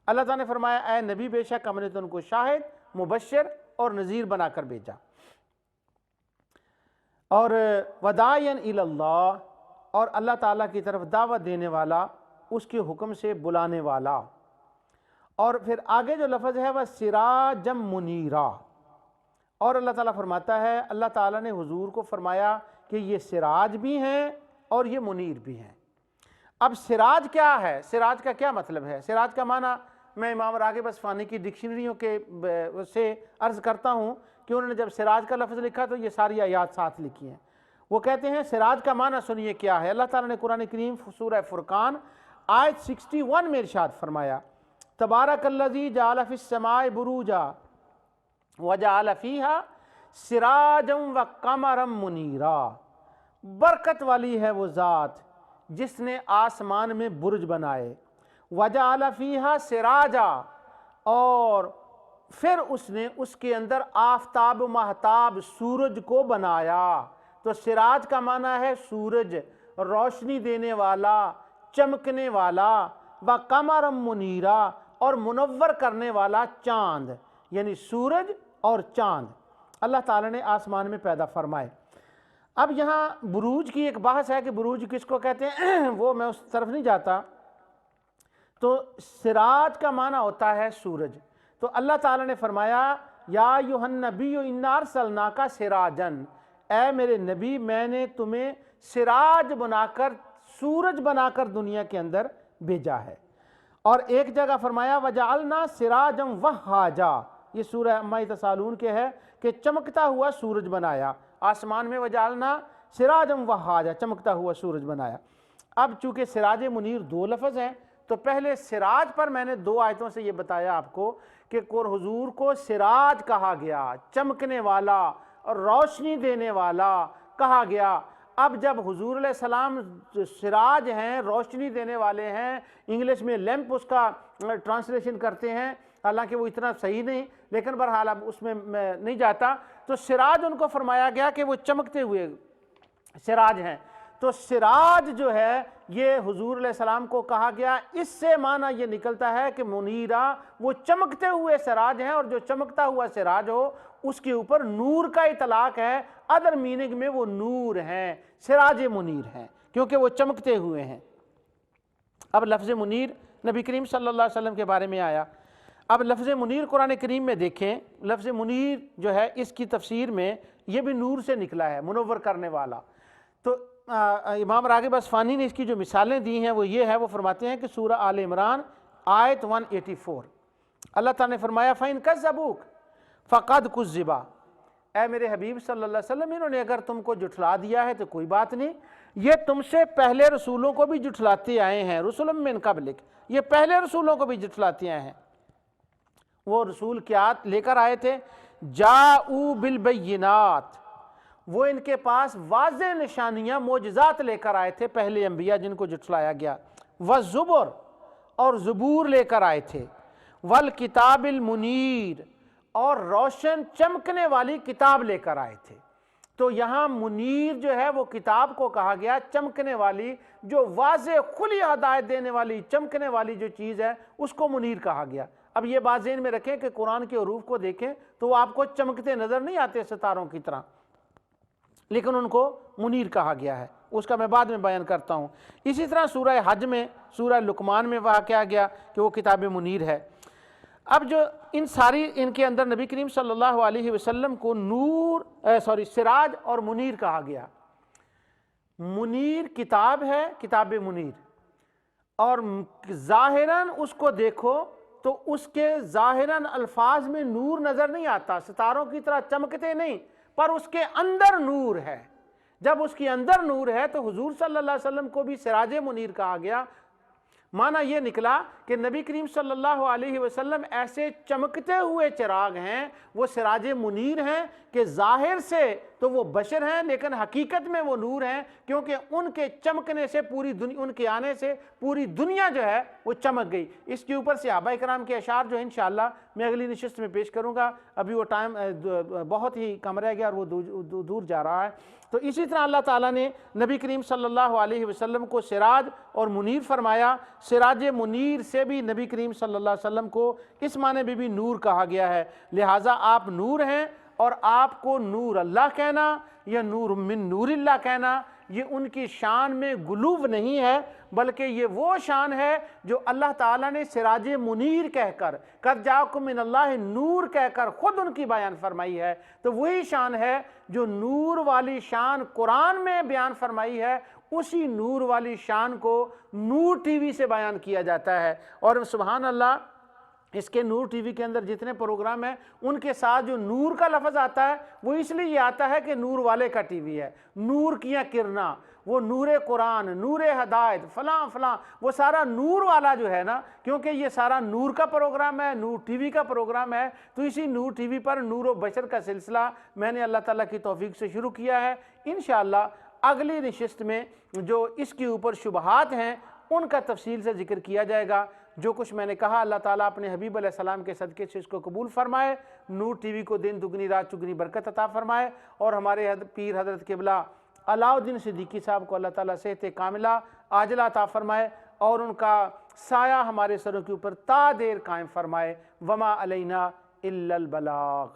اللہ تعالیٰ نے فرمایا اے نبی بے شک ہم نے تو ان کو شاہد، مبشر اور نذیر بنا کر بھیجا، اور وداعیا الی اللہ، اور اللہ تعالیٰ کی طرف دعوت دینے والا، اس کے حکم سے بلانے والا۔ اور پھر آگے جو لفظ ہے وہ سراجا منیرا، اور اللہ تعالیٰ فرماتا ہے اللہ تعالیٰ نے حضور کو فرمایا کہ یہ سراج بھی ہیں اور یہ منیر بھی ہیں۔ اب سراج کیا ہے؟ سراج کا کیا مطلب ہے؟ سراج کا معنی میں امام راغب اصفہانی کی ڈکشنریوں کے سے عرض کرتا ہوں کہ انہوں نے جب سراج کا لفظ لکھا تو یہ ساری آیات ساتھ لکھی ہیں۔ وہ کہتے ہیں سراج کا معنی سنیے کیا ہے۔ اللہ تعالیٰ نے قرآن کریم سورہ فرقان آیت 61 میں ارشاد فرمایا تبارک الذی جعل فی السماء بروجا وجعل فیہا سراجا وقمرا منیرا۔ برکت والی ہے وہ ذات جس نے آسمان میں برج بنائے، وجعل فیہا سراجا، اور پھر اس نے اس کے اندر آفتاب و مہتاب سورج کو بنایا۔ تو سراج کا معنی ہے سورج، روشنی دینے والا، چمکنے والا، وقمرا منیرا، اور منور کرنے والا چاند، یعنی سورج اور چاند اللہ تعالیٰ نے آسمان میں پیدا فرمائے۔ اب یہاں بروج کی ایک بحث ہے کہ بروج کس کو کہتے ہیں، وہ میں اس طرف نہیں جاتا۔ تو سراج کا معنی ہوتا ہے سورج۔ تو اللہ تعالیٰ نے فرمایا یا ایھا النبی انا ارسلناک سراجا، اے میرے نبی میں نے تمہیں سراج بنا کر، سورج بنا کر دنیا کے اندر بھیجا ہے۔ اور ایک جگہ فرمایا وجعلنا سراجا وہاجا، یہ سورہ عما یتساءلون کے ہے کہ چمکتا ہوا سورج بنایا آسمان میں، وجعلنا سراجا وہاجا، چمکتا ہوا سورج بنایا۔ اب چونکہ سراج منیر دو لفظ ہیں، تو پہلے سراج پر میں نے 2 آیتوں سے یہ بتایا آپ کو کہ حضور کو سراج کہا گیا، چمکنے والا اور روشنی دینے والا کہا گیا۔ اب جب حضور علیہ السلام سراج ہیں، روشنی دینے والے ہیں، انگلش میں لیمپ اس کا ٹرانسلیشن کرتے ہیں، حالانکہ وہ اتنا صحیح نہیں، لیکن بہرحال اب اس میں نہیں جاتا۔ تو سراج ان کو فرمایا گیا کہ وہ چمکتے ہوئے سراج ہیں۔ تو سراج جو ہے یہ حضور علیہ السلام کو کہا گیا، اس سے معنی یہ نکلتا ہے کہ منیرہ وہ چمکتے ہوئے سراج ہیں، اور جو چمکتا ہوا سراج ہو اس کے اوپر نور کا اطلاق ہے، ادر میننگ میں وہ نور ہیں، سراج منیر ہیں، کیونکہ وہ چمکتے ہوئے ہیں۔ اب لفظ منیر نبی کریم صلی اللہ علیہ وسلم کے بارے میں آیا۔ اب لفظ منیر قرآن کریم میں دیکھیں، لفظ منیر جو ہے اس کی تفسیر میں یہ بھی نور سے نکلا ہے، منور کرنے والا۔ تو امام راغب اصفہانی نے اس کی جو مثالیں دی ہیں وہ یہ ہے، وہ فرماتے ہیں کہ سورہ آل عمران آیت 184 اللہ تعالیٰ نے فرمایا فَإِن كَذَّبُوكَ فَقَدْ كُذِّبَ، اے میرے حبیب صلی اللہ علیہ وسلم انہوں نے اگر تم کو جھٹلا دیا ہے تو کوئی بات نہیں، یہ تم سے پہلے رسولوں کو بھی جھٹلاتے آئے ہیں، رسول من قبلک، یہ پہلے رسولوں کو بھی جھٹلاتے آئے ہیں۔ وہ رسول کیا لے کر آئے تھے؟ جاءوا بالبینات، وہ ان کے پاس واضح نشانیاں معجزات لے کر آئے تھے پہلے انبیاء جن کو جھٹلایا گیا، والزبر، اور زبور لے کر آئے تھے، والکتاب المنیر، اور روشن چمکنے والی کتاب لے کر آئے تھے۔ تو یہاں منیر جو ہے وہ کتاب کو کہا گیا، چمکنے والی جو واضح کھلی ہدایت دینے والی چمکنے والی جو چیز ہے اس کو منیر کہا گیا۔ اب یہ بات ذہن میں رکھیں کہ قرآن کے حروف کو دیکھیں تو وہ آپ کو چمکتے نظر نہیں آتے ستاروں کی طرح، لیکن ان کو منیر کہا گیا ہے، اس کا میں بعد میں بیان کرتا ہوں۔ اسی طرح سورہ حج میں، سورہ لقمان میں واقع کیا گیا کہ وہ کتاب منیر ہے۔ اب جو ان کے اندر نبی کریم صلی اللہ علیہ وسلم کو سراج اور منیر کہا گیا۔ منیر کتاب ہے، کتاب منیر، اور ظاہراً اس کو دیکھو تو اس کے ظاہراً الفاظ میں نور نظر نہیں آتا، ستاروں کی طرح چمکتے نہیں، پر اس کے اندر نور ہے۔ جب اس کے اندر نور ہے تو حضور صلی اللہ علیہ وسلم کو بھی سراج منیر کہا گیا۔ معنی یہ نکلا کہ نبی کریم صلی اللہ علیہ وسلم ایسے چمکتے ہوئے چراغ ہیں، وہ سراج منیر ہیں کہ ظاہر سے تو وہ بشر ہیں لیکن حقیقت میں وہ نور ہیں، کیونکہ ان کے چمکنے سے ان کے آنے سے پوری دنیا جو ہے وہ چمک گئی۔ اس کے اوپر صحابہ کرام کے اشعار جو انشاءاللہ میں اگلی نشست میں پیش کروں گا، ابھی وہ ٹائم بہت ہی کم رہ گیا اور وہ دور جا رہا ہے۔ تو اسی طرح اللہ تعالیٰ نے نبی کریم صلی اللہ علیہ وسلم کو سراج اور منیر فرمایا۔ سراج منیر سے بھی نبی کریم صلی اللہ علیہ وسلم کو اس معنی میں بھی نور کہا گیا ہے، لہٰذا آپ نور ہیں، اور آپ کو نور اللہ کہنا یا نور من نور اللہ کہنا یہ ان کی شان میں غلو نہیں ہے، بلکہ یہ وہ شان ہے جو اللہ تعالیٰ نے سراج منیر کہہ کر، قد جاءکم من اللہ نور کہہ کر خود ان کی بیان فرمائی ہے۔ تو وہی شان ہے جو نور والی شان قرآن میں بیان فرمائی ہے، اسی نور والی شان کو نور ٹی وی سے بیان کیا جاتا ہے۔ اور سبحان اللہ، اس کے نور ٹی وی کے اندر جتنے پروگرام ہیں ان کے ساتھ جو نور کا لفظ آتا ہے وہ اس لیے آتا ہے کہ نور والے کا ٹی وی ہے، نور کیا کرنا، وہ نور قرآن، نور ہدایت، فلاں فلاں، وہ سارا نور والا جو ہے نا، کیونکہ یہ سارا نور کا پروگرام ہے، نور ٹی وی کا پروگرام ہے، تو اسی نور ٹی وی پر نور و بشر کا سلسلہ میں نے اللہ تعالیٰ کی توفیق سے شروع کیا ہے۔ انشاءاللہ اگلی نشست میں جو اس کے اوپر شبہات ہیں ان کا تفصیل سے ذکر کیا جائے گا۔ جو کچھ میں نے کہا اللہ تعالیٰ اپنے حبیب علیہ السلام کے صدقے سے اس کو قبول فرمائے، نور ٹی وی کو دن دگنی رات چگنی برکت عطا فرمائے، اور ہمارے پیر حضرت قبلہ علاؤ الدین صدیقی صاحب کو اللہ تعالیٰ صحت کاملہ عاجلہ عطا فرمائے۔ اور ان کا سایہ ہمارے سروں کے اوپر تا دیر قائم فرمائے۔ وما علینا الا البلاغ۔